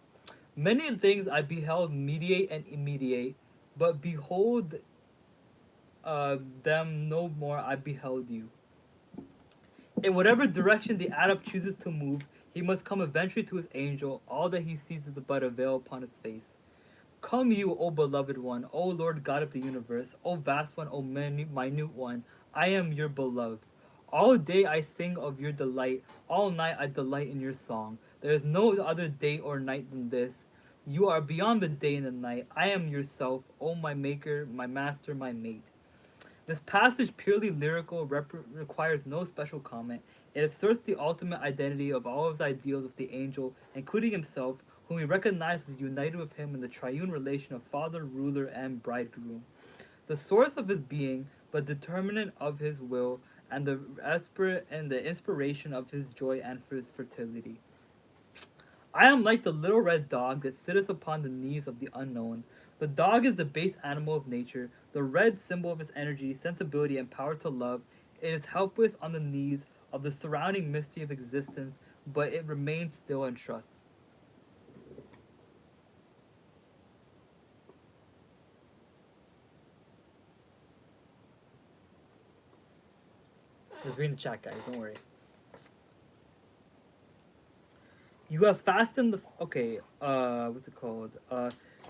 A: Many things I beheld mediate and immediate, but behold them no more I beheld you. In whatever direction the adept chooses to move, he must come eventually to his angel. All that he sees is but a veil upon his face. Come you, O beloved one, O Lord God of the universe, O vast one, O minute one, I am your beloved. All day I sing of your delight, all night I delight in your song. There is no other day or night than this. You are beyond the day and the night. I am yourself, O my maker, my master, my mate. This passage, purely lyrical, requires no special comment. It asserts the ultimate identity of all of his ideals with the angel, including himself, whom he recognizes united with him in the triune relation of father, ruler, and bridegroom. The source of his being, but determinant of his will, and the inspiration of his joy and for his fertility. I am like the little red dog that sitteth upon the knees of the unknown. The dog is the base animal of nature, the red symbol of its energy, sensibility, and power to love. It is helpless on the knees of the surrounding mystery of existence, but it remains still and trusts. Just read the chat, guys. Don't worry. You have fastened the okay. What's it called?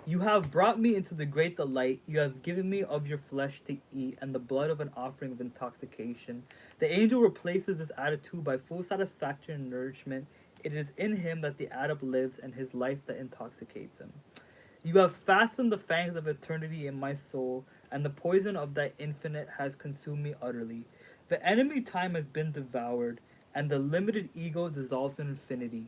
A: You have brought me into the great delight. You have given me of your flesh to eat, and the blood of an offering of intoxication. The angel replaces this attitude by full satisfaction and nourishment. It is in him that the adept lives, and his life that intoxicates him. You have fastened the fangs of eternity in my soul, and the poison of that infinite has consumed me utterly. The enemy time has been devoured, and the limited ego dissolves in infinity.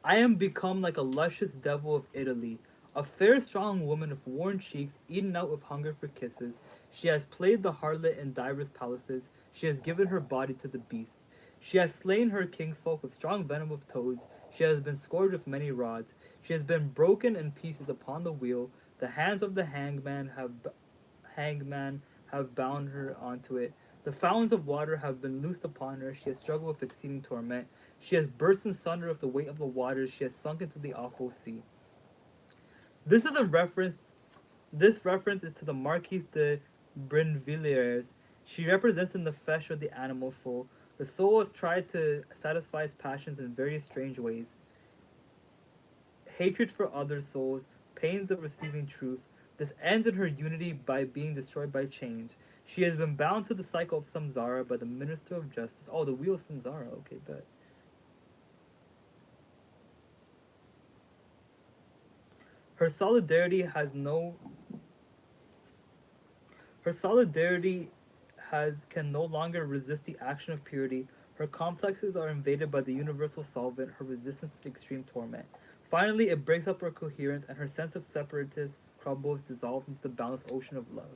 A: I am become like a luscious devil of Italy, a fair strong woman with worn cheeks, eaten out with hunger for kisses. She has played the harlot in divers palaces. She has given her body to the beasts. She has slain her kinsfolk with strong venom of toads. She has been scourged with many rods. She has been broken in pieces upon the wheel. The hands of the hangman have bound her onto it. The fountains of water have been loosed upon her. She has struggled with exceeding torment. She has burst in sunder with the weight of the waters. She has sunk into the awful sea. This is a reference. This reference is to the Marquise de Brinvilliers. She represents in the flesh of the animal soul. The soul has tried to satisfy its passions in various strange ways. Hatred for other souls, pains of receiving truth. This ends in her unity by being destroyed by change. She has been bound to the cycle of samsara by the minister of justice. Oh, the wheel of samsara. Okay, bet. Her solidarity has no Her solidarity has can no longer resist the action of purity. Her complexes are invaded by the universal solvent, her resistance to extreme torment. Finally, it breaks up her coherence, and her sense of separatist crumbles, dissolves into the boundless ocean of love.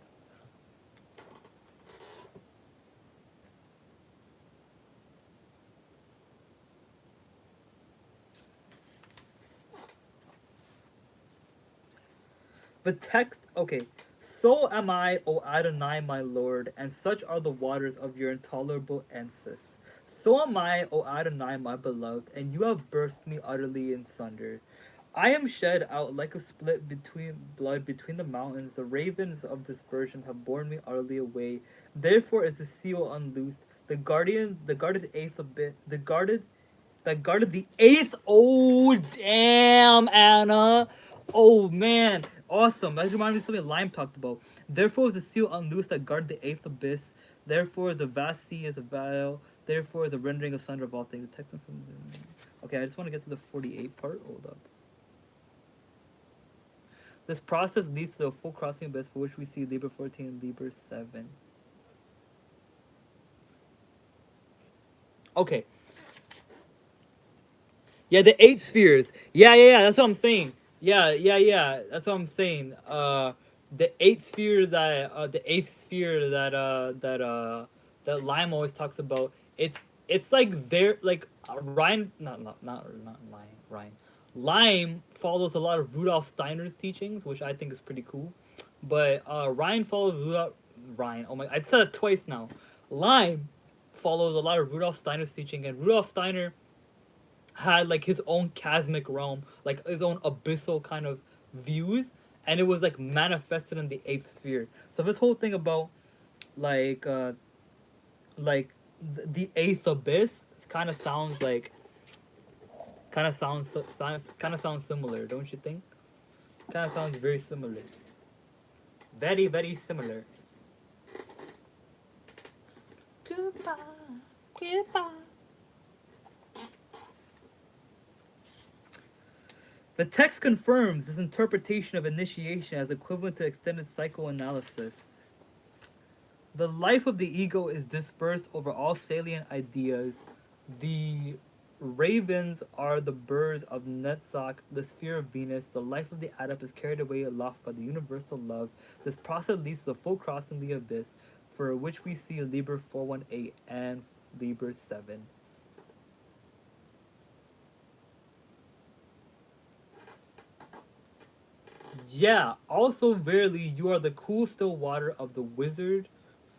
A: The text, okay. So am I, O Adonai, my Lord, and such are the waters of your intolerable answers. So am I, O Adonai, my beloved, and you have burst me utterly in sunder. I am shed out like a split between blood between the mountains. The ravens of dispersion have borne me utterly away. Therefore is the seal unloosed. The guarded eighth of bit, that guarded the eighth. Oh, damn, Anna. Oh, man. Awesome. That reminds me of something Lime talked about. Therefore is the seal unloosed that guarded the eighth abyss. Therefore the vast sea is a veil. Therefore the rendering asunder of all things. The text from. Okay, I just want to get to the 48 part. Hold up. This process leads to the full crossing abyss, for which we see Libra 14 and Libra 7. Okay. Yeah, the eight spheres. Yeah. That's what I'm saying. Yeah. That's what I'm saying. The eighth sphere that that Lime always talks about. It's like they're like Ryan, not Ryan. Lime follows a lot of Rudolf Steiner's teachings, which I think is pretty cool. But Ryan follows Ryan. Oh my! I said it twice now. Lime follows a lot of Rudolf Steiner's teaching, and Rudolf Steiner had like his own cosmic realm, like his own abyssal kind of views, and it was like manifested in the eighth sphere. So this whole thing about like like the eighth abyss kind of sounds like kind of sounds similar, don't you think? Kind of sounds very similar, very similar. Goodbye, goodbye. The text confirms this interpretation of initiation as equivalent to extended psychoanalysis. The life of the ego is dispersed over all salient ideas. The ravens are the birds of Netzach, the sphere of Venus. The life of the adept is carried away aloft by the universal love. This process leads to the full crossing the abyss, for which we see Liber 418 and Liber 7. Yeah, also verily you are the cool still water of the wizard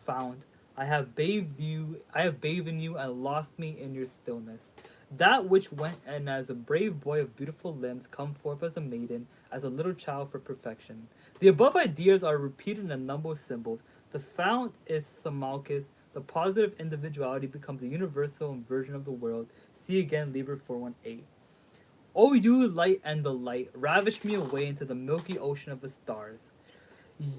A: fount. I have bathed in you and lost me in your stillness. That which went and as a brave boy of beautiful limbs come forth as a maiden, as a little child for perfection. The above ideas are repeated in a number of symbols. The fount is Samalkis, the positive individuality becomes a universal inversion of the world. See again Liber 418. O you light and the light, ravish me away into the milky ocean of the stars.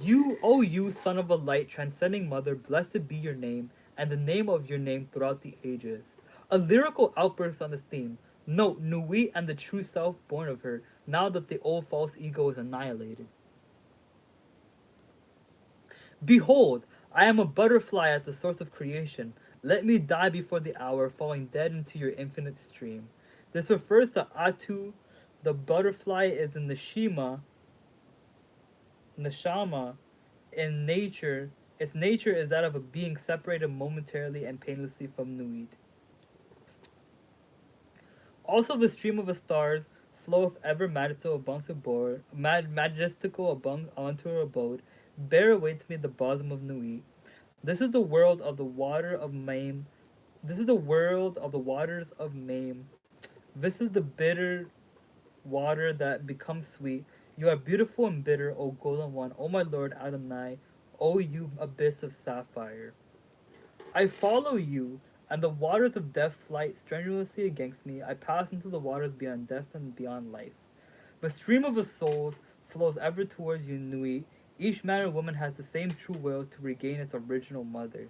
A: You, O you, son of a light, transcending mother, blessed be your name, and the name of your name throughout the ages. A lyrical outburst on this theme. Note Nui and the true self born of her, now that the old false ego is annihilated. Behold, I am a butterfly at the source of creation. Let me die before the hour, falling dead into your infinite stream. This refers to Atu. The butterfly is in the Shema, Neshama, in nature. Its nature is that of a being separated momentarily and painlessly from Nuit. Also, the stream of the stars floweth ever majestical above unto her abode. Bear away to me the bosom of Nuit. This is the world of the water of Mame. This is the world of the waters of Mame. This is the bitter water that becomes sweet. You are beautiful and bitter, O golden one, O my lord Adonai, O you abyss of sapphire. I follow you, and the waters of death flight strenuously against me. I pass into the waters beyond death and beyond life. The stream of the souls flows ever towards you, Nui. Each man or woman has the same true will to regain its original mother.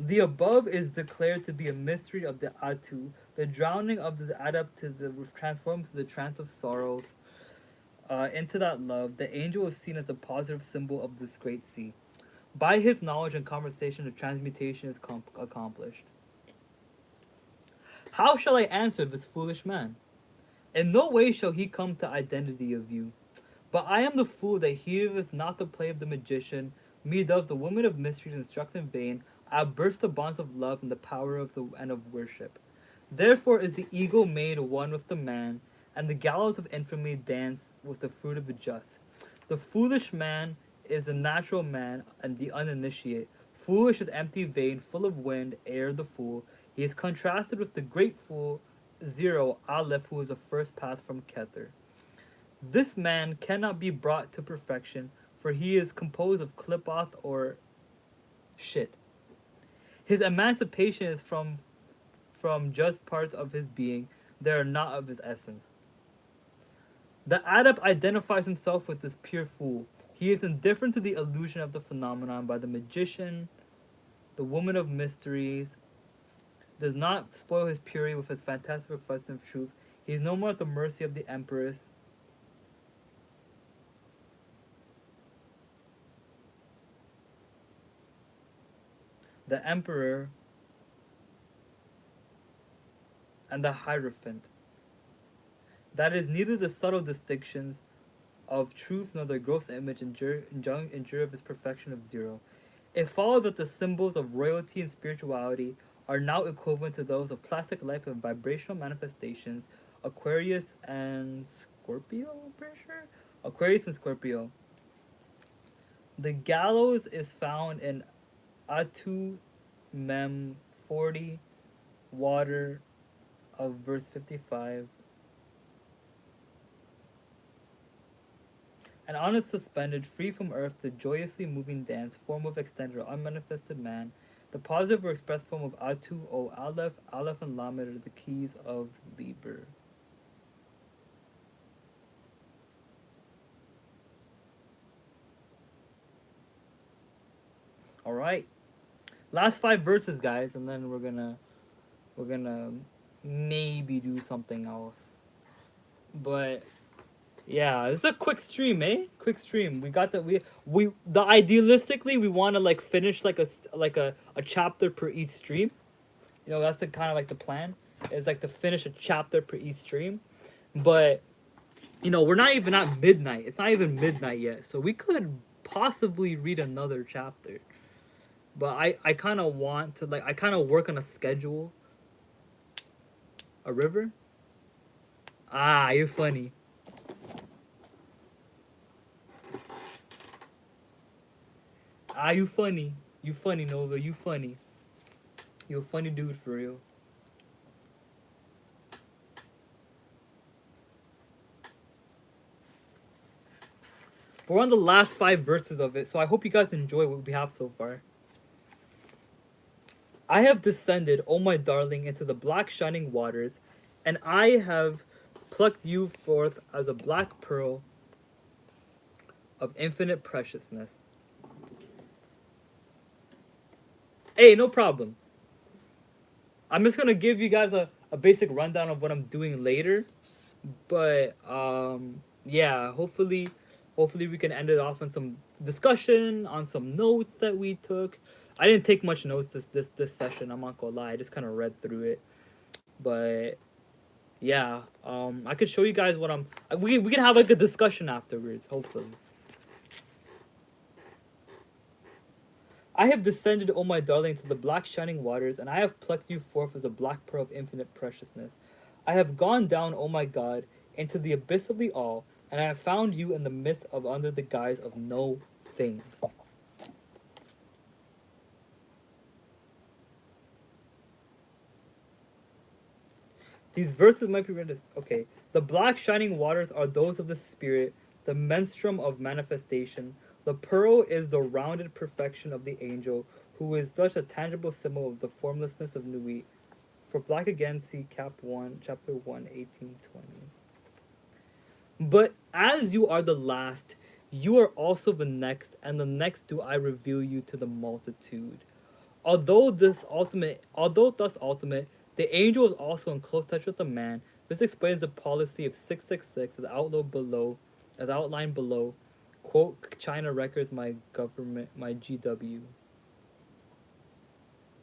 A: The above is declared to be a mystery of the Atu, the drowning of the adept to the transforms to the trance of sorrows into that love. The angel is seen as a positive symbol of this great sea. By his knowledge and conversation, the transmutation is accomplished. How shall I answer this foolish man? In no way shall he come to identity of you. But I am the fool that heedeth not the play of the magician. Me doth the woman of mysteries instruct in vain. I burst the bonds of love and the power of the and of worship. Therefore is the ego made one with the man, and the gallows of infamy dance with the fruit of the just. The foolish man is the natural man and the uninitiate. Foolish is empty, vain, full of wind, air, the fool. He is contrasted with the great fool, Zero, Aleph, who is the first path from Kether. This man cannot be brought to perfection, for he is composed of klipoth or shit. His emancipation is from just parts of his being, they are not of his essence. The adept identifies himself with this pure fool. He is indifferent to the illusion of the phenomenon by the magician, the woman of mysteries, does not spoil his purity with his fantastic reflection of truth. He is no more at the mercy of the empress. The emperor, and the hierophant. That is neither the subtle distinctions of truth, nor the gross image injure of his perfection of zero. It follows that the symbols of royalty and spirituality are now equivalent to those of plastic life and vibrational manifestations, Aquarius and Scorpio, I'm pretty sure? Aquarius and Scorpio. The gallows is found in Atu Mem 40, water of verse 55. And on a suspended, free from earth, the joyously moving dance, form of extended or unmanifested man, the positive or expressed form of Atu, O Aleph, Aleph and Lamed are the keys of Liber. Alright. Last 5 verses, guys, and then we're gonna maybe do something else. But yeah, it's a quick stream, eh? Quick stream. We got that. We the idealistically we want to like finish like a chapter per each stream. You know, that's the kind of like the plan. Is like to finish a chapter per each stream, but you know we're not even at midnight. It's not even midnight yet, so we could possibly read another chapter. But I kind of want to like I kind of work on a schedule. A river? Ah, you're funny. Ah, you funny. You funny, Nova. You funny. You a funny dude for real. We're on the last 5 verses of it, so I hope you guys enjoy what we have so far. I have descended, O my darling, into the black shining waters, and I have plucked you forth as a black pearl of infinite preciousness. Hey, no problem. I'm just gonna give you guys a basic rundown of what I'm doing later. But yeah, hopefully we can end it off on some discussion, on some notes that we took. I didn't take much notes this session, I'm not gonna lie. I just kinda read through it. But yeah, I could show you guys what I'm we can have like a discussion afterwards, hopefully. I have descended, O my darling, to the black shining waters, and I have plucked you forth as a black pearl of infinite preciousness. I have gone down, O my God, into the abyss of the all, and I have found you in the midst of under the guise of no thing. These verses might be read as okay. The black shining waters are those of the spirit, the menstruum of manifestation. The pearl is the rounded perfection of the angel, who is thus a tangible symbol of the formlessness of Nui. For black again, see Cap 1, Chapter 1, 1820. But as you are the last, you are also the next, and the next do I reveal you to the multitude. Although thus ultimate, the angel is also in close touch with the man. This explains the policy of 666 as outlined below. Quote China Records, my government, my GW.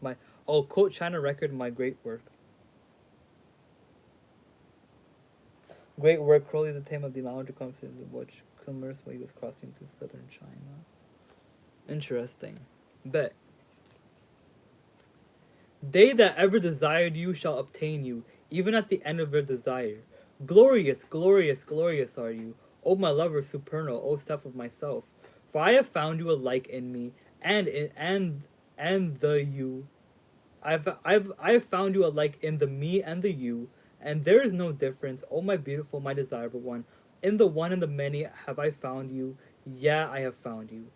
A: My quote China Record, my great work. Great work. Crowley is the tame of the lounge conversations of which commerce while he was crossing to southern China. Interesting. Bet. They that ever desired you shall obtain you, even at the end of their desire. Glorious, glorious, glorious are you, O my lover supernal, O self of myself. For I have found you alike in me, and the you. I have found you alike in the me and the you, and there is no difference, O my beautiful, my desirable one. In the one and the many have I found you, yeah, I have found you.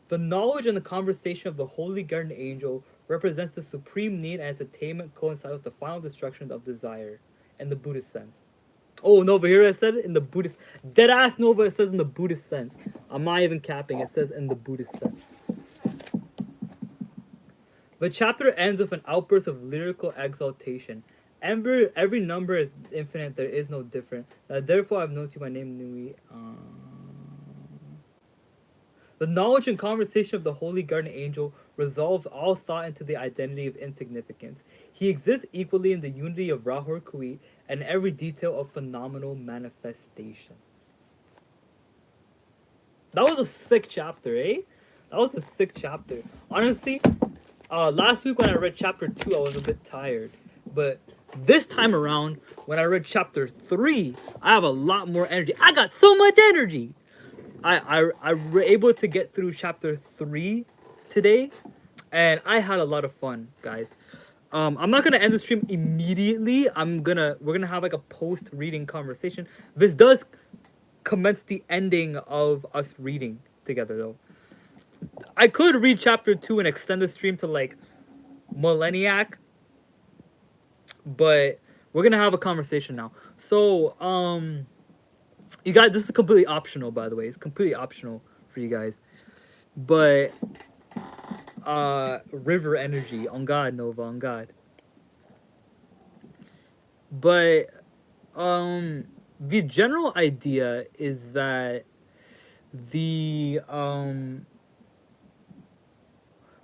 A: The knowledge and the conversation of the holy guardian angel represents the supreme need, and its attainment coincides with the final destruction of desire, in the Buddhist sense. Oh, Nova, here I said it in the Buddhist. Dead ass Nova, it says in the Buddhist sense. I'm not even capping, it says in the Buddhist sense. The chapter ends with an outburst of lyrical exaltation. Every number is infinite, there is no different. Therefore, I've known to my name Nui. The knowledge and conversation of the holy guardian angel resolves all thought into the identity of insignificance. He exists equally in the unity of Rahor Kui and every detail of phenomenal manifestation. That was a sick chapter, eh? That was a sick chapter. Honestly, last week when I read chapter 2, I was a bit tired. But this time around, when I read chapter 3, I have a lot more energy. I got so much energy! I were able to get through chapter 3 today, and I had a lot of fun, guys. I'm not gonna end the stream immediately. We're gonna have like a post reading conversation. This does commence the ending of us reading together, though. I could read chapter 2 and extend the stream to like Millenniac, but we're gonna have a conversation now. So, you guys, this is completely optional, by the way. It's completely optional for you guys. But, River Energy, on God, Nova, on God. But, the general idea is that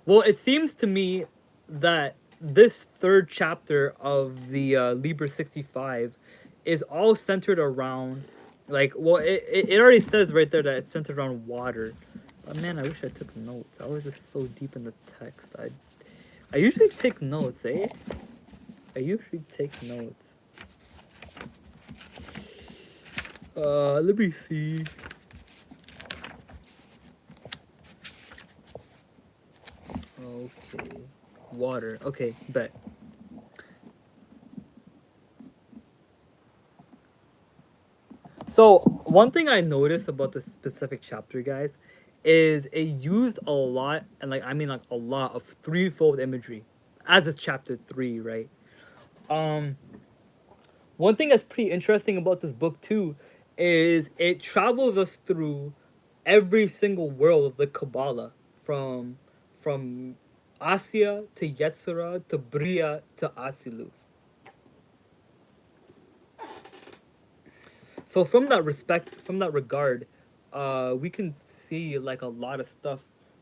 A: well, it seems to me that this third chapter of the Liber 65 is all centered around, like, well, it already says right there that it's centered around water. But man, I wish I took notes. I was just so deep in the text. I usually take notes, eh? I usually take notes. Let me see. Okay. Water. Okay, bet. So, one thing I noticed about this specific chapter, guys, is it used a lot, and like, I mean like a lot of threefold imagery as it's chapter 3, right? One thing that's pretty interesting about this book too is it travels us through every single world of the Kabbalah, from from Asya to Yetzirah to Bria to Asiluf. So from that regard, we can see like a lot of stuff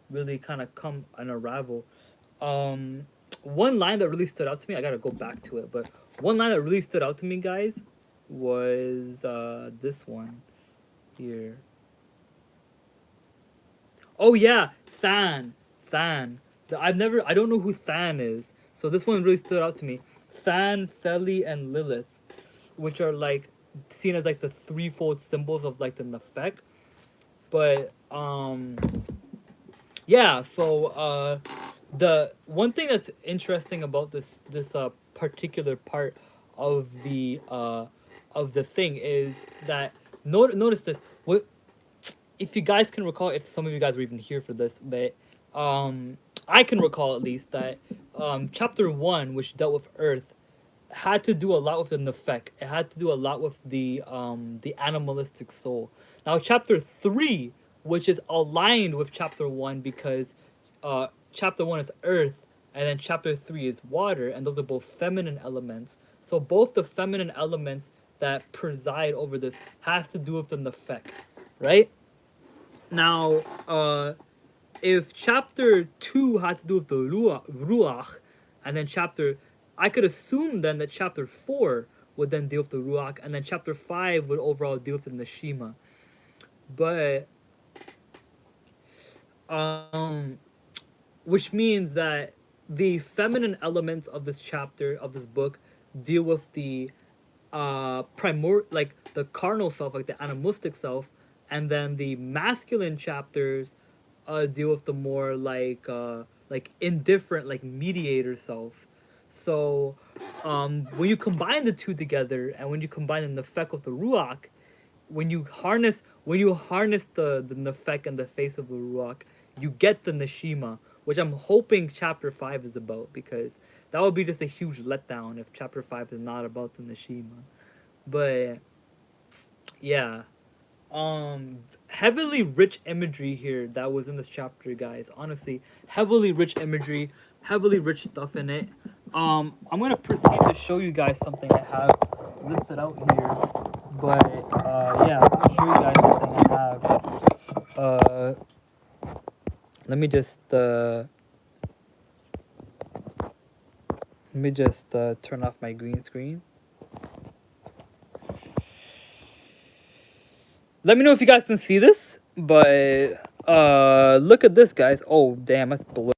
A: really kind of come and unravel. One line that really stood out to me, I gotta go back to it, but one line that really stood out to me, guys, was this one here. Oh yeah, Than. I don't know who Than is, so this one really stood out to me. Than, Theli, and Lilith, which are like seen as like the threefold symbols of like the Nefek. But yeah, so the one thing that's interesting about this particular part of the thing is that notice this. What if you guys can recall, if some of you guys were even here for this, but I can recall at least that chapter 1, which dealt with Earth, had to do a lot with the Nefek. It had to do a lot with the animalistic soul. Now chapter 3, which is aligned with chapter 1 because chapter 1 is Earth and then chapter 3 is water, and those are both feminine elements. So both the feminine elements that preside over this has to do with the Nefek, right? Now, if chapter 2 had to do with the Ruach, and then I could assume then that chapter 4 would then deal with the Ruach, and then chapter 5 would overall deal with the Neshima. But, which means that the feminine elements of this chapter, of this book, deal with the like the carnal self, like the animalistic self, and then the masculine chapters deal with the more like indifferent, like mediator self. So when you combine the two together, and when you combine the Nefek of the Ruach, when you harness the Nefek and the face of the Ruach, you get the Neshima, which I'm hoping chapter 5 is about, because that would be just a huge letdown if chapter 5 is not about the Neshima. But yeah, heavily rich imagery here that was in this chapter, guys. Honestly, heavily rich imagery, heavily rich stuff in it. I'm gonna proceed to show you guys something I have listed out here, but yeah, I'm gonna show you guys something I have. Let me just turn off my green screen. Let me know if you guys can see this. But look at this, guys. Oh damn, that's blue.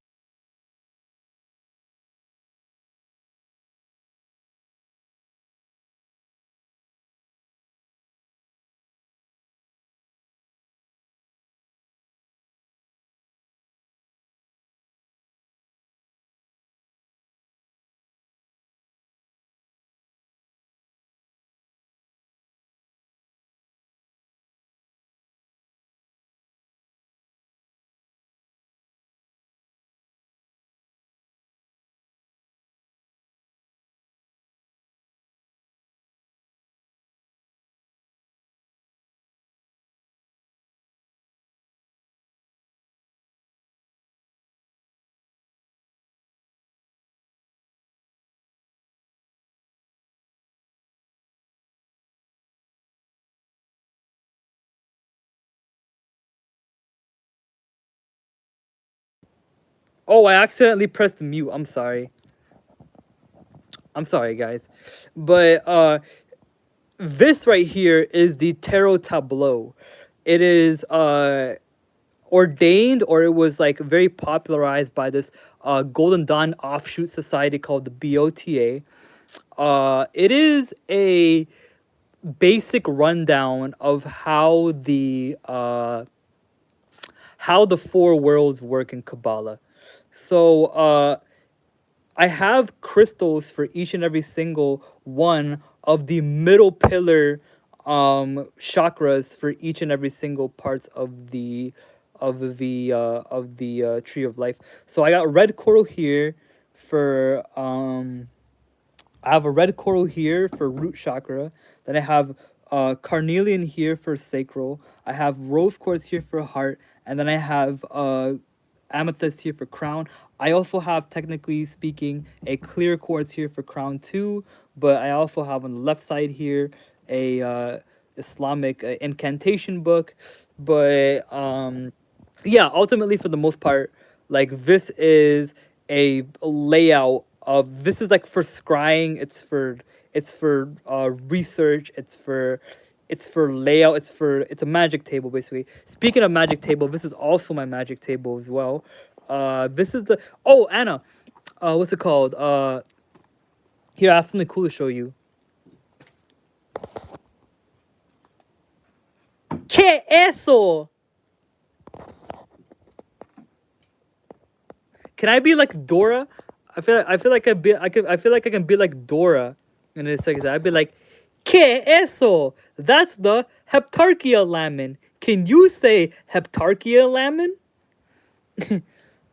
A: Oh, I accidentally pressed mute. I'm sorry. I'm sorry, guys. But this right here is the tarot tableau. It is ordained, or it was like very popularized by this Golden Dawn offshoot society called the BOTA. It is a basic rundown of how the four worlds work in Kabbalah. So I have crystals for each and every single one of the middle pillar chakras for each and every single parts of the tree of life. So I got red coral here for I have a red coral here for root chakra. Then I have carnelian here for sacral. I have rose quartz here for heart, and then I have amethyst here for crown. I also have, technically speaking, a clear quartz here for crown too. But I also have on the left side here a Islamic incantation book. But yeah, ultimately for the most part, like this is a layout of, this is like for scrying, it's for research, it's for layout, it's a magic table basically. Speaking of magic table, this is also my magic table as well. This is the, oh Anna, what's it called? Here, I have something cool to show you. ¿Qué eso? Can I be like Dora? I feel like I feel like I can be like Dora. And it's like that. I'd be like, ¿Qué eso? That's the Heptarchia lammin. Can you say Heptarchia lammin?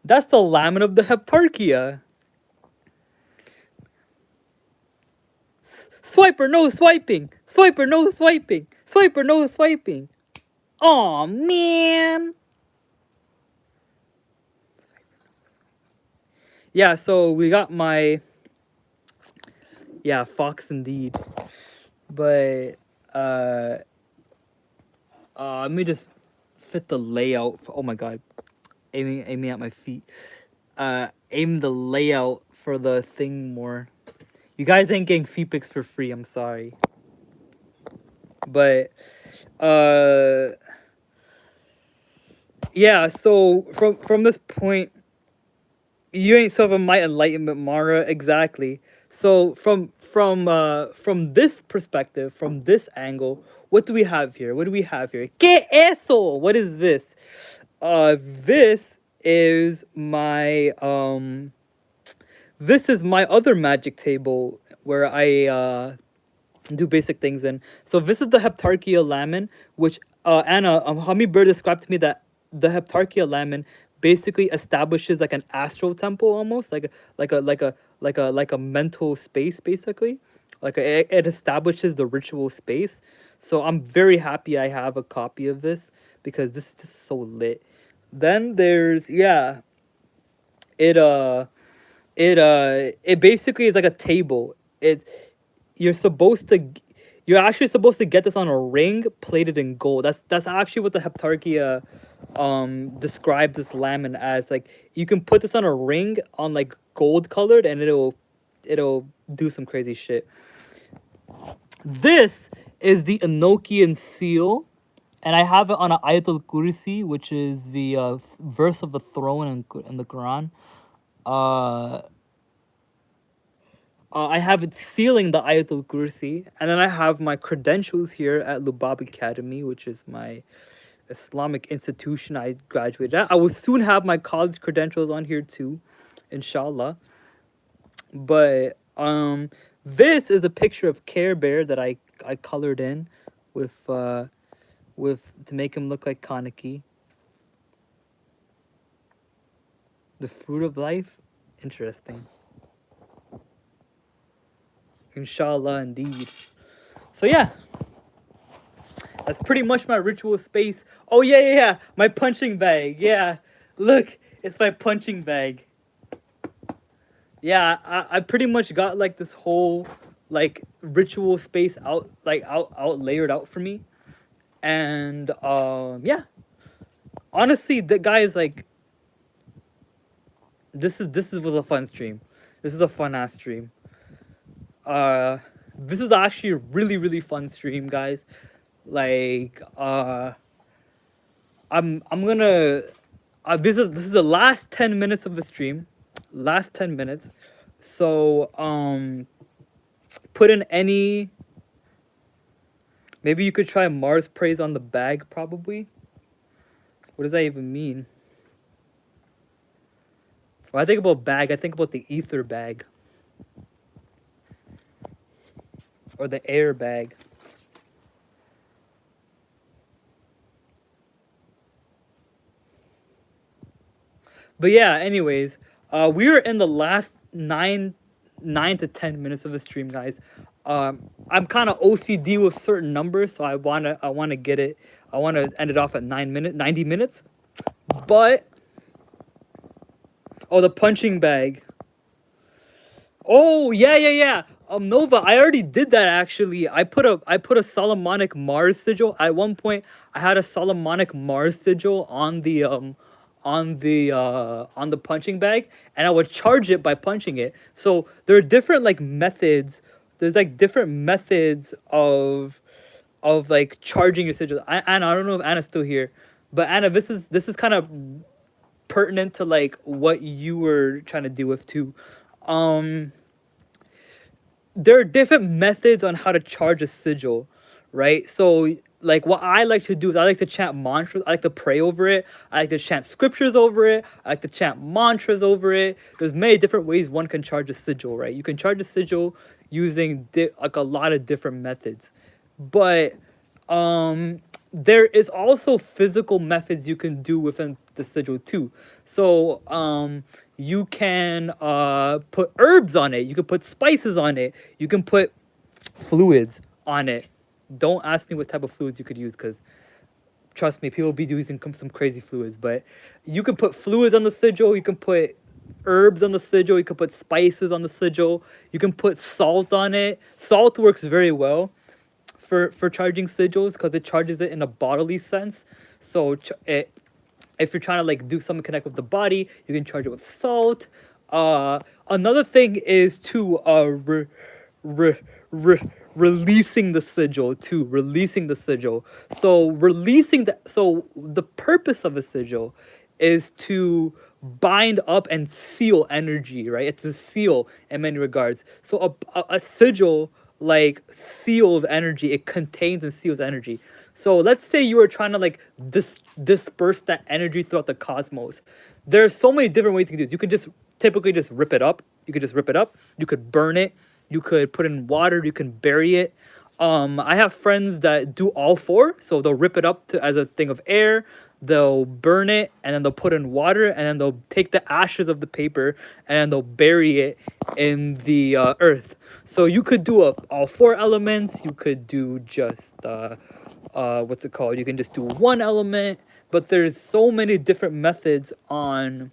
A: That's the lammin of the Heptarchia. Swiper, no swiping. Swiper, no swiping. Swiper, no swiping. Aw, man. Yeah, so we got my, yeah, fox indeed. But let me just fit the layout for, oh my god, aiming at my feet. Aim the layout for the thing more. You guys ain't getting feet pics for free, I'm sorry. But yeah, so from this point, you ain't so my enlightenment, Mara, exactly. So from this perspective, from this angle, what do we have here? What do we have here? ¿Qué eso? What is this? This is my this is my other magic table where I do basic things in. So this is the Heptarchia lammin, which Anna, Hummingbird described to me that the Heptarchia lammin basically establishes like an astral temple, almost like a mental space, basically. It establishes the ritual space. So I'm very happy I have a copy of this because this is just so lit. Then there's, yeah, it it basically is like a table. It, you're supposed to, you're actually supposed to get this on a ring plated in gold. That's actually what the Heptarchia describes this lammin as. Like, you can put this on a ring on like gold colored and it'll do some crazy shit. This is the Enochian seal. and I have it on a Ayatul Kursi, which is the verse of the throne in the Quran. Uh, I have it sealing the Ayatul Kursi, and then I have my credentials here at Lubab Academy, which is my Islamic institution I graduated at. I will soon have my college credentials on here too, inshallah. But this is a picture of Care Bear that I colored in with to make him look like Kaneki. The fruit of life, interesting. Inshallah, indeed. So yeah, that's pretty much my ritual space. Oh yeah, my punching bag. Yeah, look, it's my punching bag. Yeah, I pretty much got like this whole like ritual space out layered out for me, and yeah, honestly, the guy is like, this was a fun stream. This is a fun ass stream. This was actually a really fun stream, guys. Like I'm gonna this is the last 10 minutes of the stream. Last 10 minutes. So put in any, maybe you could try Mars praise on the bag, probably. What does that even mean? When I think about bag, I think about the ether bag. Or the air bag. But yeah, anyways, we were in the last 9 to 10 minutes of the stream, guys. I'm kind of OCD with certain numbers, so I wanna get it. I wanna end it off at 90 minutes. But oh, the punching bag. Oh yeah. Nova, I already did that actually. I put a Solomonic Mars sigil. At one point, I had a Solomonic Mars sigil on the punching bag, and I would charge it by punching it. So there are different like methods. There's like different methods of like charging your sigil. Anna, I don't know if Anna's still here, but Anna, this is kind of pertinent to like what you were trying to do with too. Um, there are different methods on how to charge a sigil, right? So like what I like to do is I like to chant mantras. I like to pray over it. I like to chant scriptures over it. I like to chant mantras over it. There's many different ways one can charge a sigil, right? You can charge a sigil using like a lot of different methods, but there is also physical methods you can do within the sigil too. So you can put herbs on it. You can put spices on it. You can put fluids on it. Don't ask me what type of fluids you could use, because trust me, people will be using some crazy fluids. But you can put fluids on the sigil. You can put herbs on the sigil. You can put spices on the sigil. You can put salt on it. Salt works very well for charging sigils because it charges it in a bodily sense. So if you're trying to like do something connect with the body, you can charge it with salt. Another thing is to releasing the sigil too. Releasing the sigil. So the purpose of a sigil is to bind up and seal energy, right? It's a seal in many regards. So a sigil like seals energy. It contains and seals energy. So let's say you were trying to like disperse that energy throughout the cosmos. There's so many different ways you can do this. You could just typically just rip it up. You could just rip it up. You could burn it. You could put it in water. You can bury it. I have friends that do all four. So they'll rip it up as a thing of air. They'll burn it, and then they'll put it in water, and then they'll take the ashes of the paper and then they'll bury it in the earth. So you could do all four elements. You could do just what's it called? You can just do one element, but there's so many different methods on,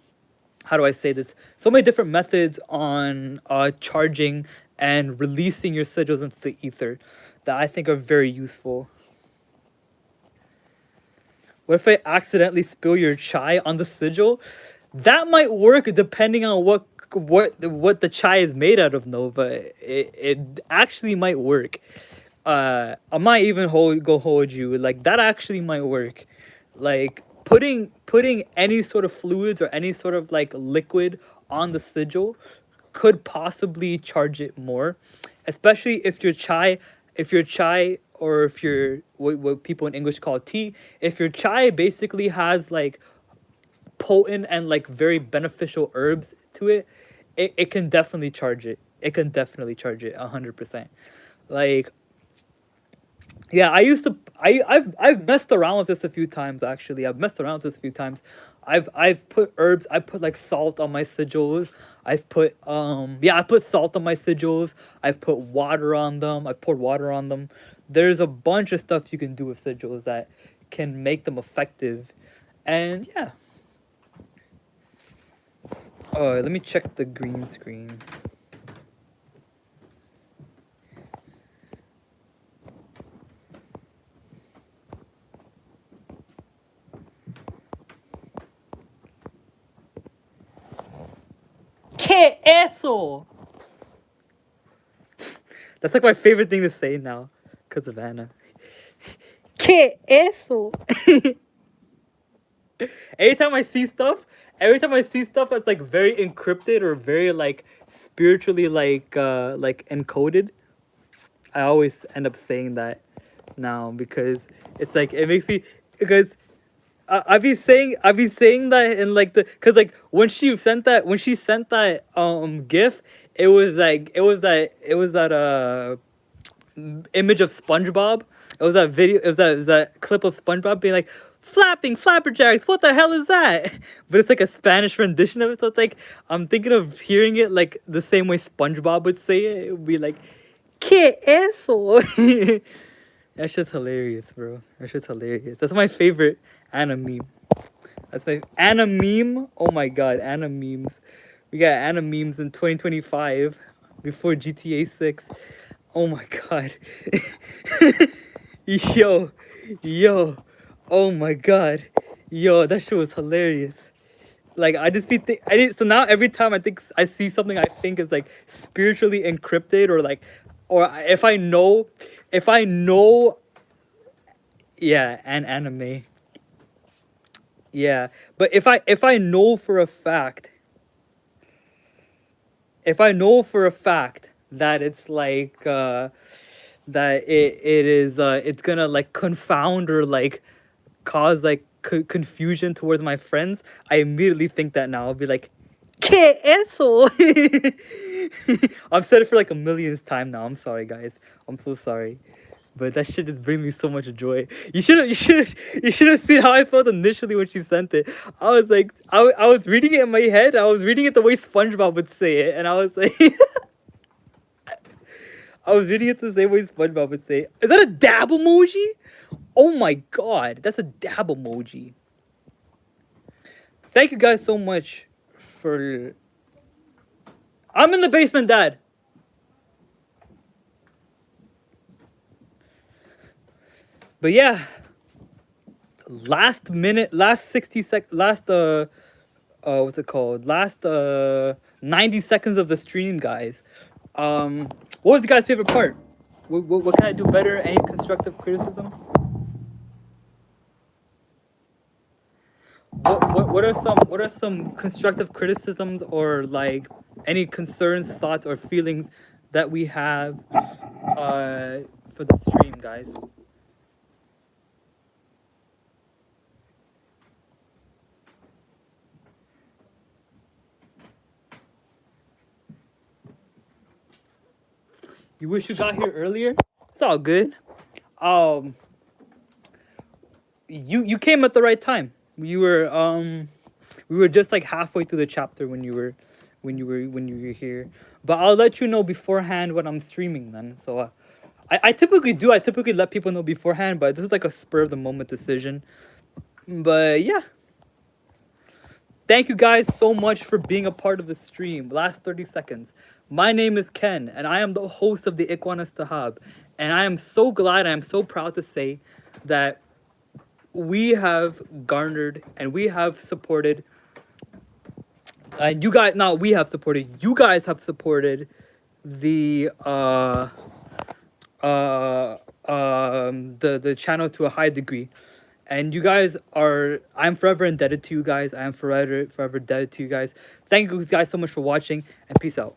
A: how do I say this? So many different methods on charging and releasing your sigils into the ether that I think are very useful. What if I accidentally spill your chai on the sigil? That might work depending on what the chai is made out of, Nova. It actually might work. I might even hold you, like that actually might work. Like putting any sort of fluids or any sort of like liquid on the sigil could possibly charge it more, especially if your chai, or if your what people in English call tea, if your chai basically has like potent and like very beneficial herbs to it, it can definitely charge it. It can definitely charge it 100%. Like, yeah, I used to. I've messed around with this a few times. Actually, I've messed around with this a few times. I've put herbs. I put like salt on my sigils. I've put yeah, I put salt on my sigils. I've put water on them. I've poured water on them. There's a bunch of stuff you can do with sigils that can make them effective, and yeah. Oh, let me check the green screen. ¿Qué eso? That's like my favorite thing to say now, because of Anna. ¿Qué eso? Anytime I see stuff, every time I see stuff that's like very encrypted or very like spiritually like encoded, I always end up saying that now, because it's like it makes me, because I be saying that in like the, because like when she sent that gif, it was that image of SpongeBob. It was that video. It was that clip of SpongeBob being like, "Flapping flapperjacks, what the hell is that?" But it's like a Spanish rendition of it. So it's like I'm thinking of hearing it like the same way SpongeBob would say it. It would be like, "¿Qué eso?" That's just hilarious, bro. That's just hilarious. That's my favorite Anna meme. That's my Anna meme. Oh my god, Anna memes. We got Anna memes in 2025 before GTA 6. Oh my god. yo, yo. Oh my god. Yo, that shit was hilarious. Like I just be I did so now every time I think I see something I think is like spiritually encrypted, or like, or if I know, yeah, and anime. Yeah. But if I know for a fact, if I know for a fact that it's like that it is it's gonna like confound or like cause like confusion towards my friends, I immediately think that now. I'll be like, ¿Qué eso? I've said it for like a millionth time now. I'm sorry, guys. I'm so sorry. But that shit just brings me so much joy. You should have seen how I felt initially when she sent it. I was like, I was reading it in my head. I was reading it the way SpongeBob would say it, and I was like, I was reading it the same way SpongeBob would say. Is that a dab emoji? Oh my god, that's a dab emoji. Thank you guys so much for. I'm in the basement, Dad. But yeah, last minute, last last what's it called? Last 90 seconds of the stream, guys. What was the guy's favorite part? What can I do better? Any constructive criticism? What are some constructive criticisms, or like any concerns, thoughts, or feelings that we have for the stream, guys? You wish you got here earlier? It's all good. Um, you came at the right time. We were just like halfway through the chapter when you were here. But I'll let you know beforehand when I'm streaming then. So I typically let people know beforehand, but this is like a spur of the moment decision. But yeah. Thank you guys so much for being a part of the stream. Last 30 seconds. My name is Ken, and I am the host of the Ikwanas Tahab. And I am so glad, I am so proud to say that we have garnered and we have supported, and you guys, not we have supported, you guys have supported the the channel to a high degree. And you guys are, I'm forever indebted to you guys. I am forever indebted to you guys. Thank you guys so much for watching, and peace out.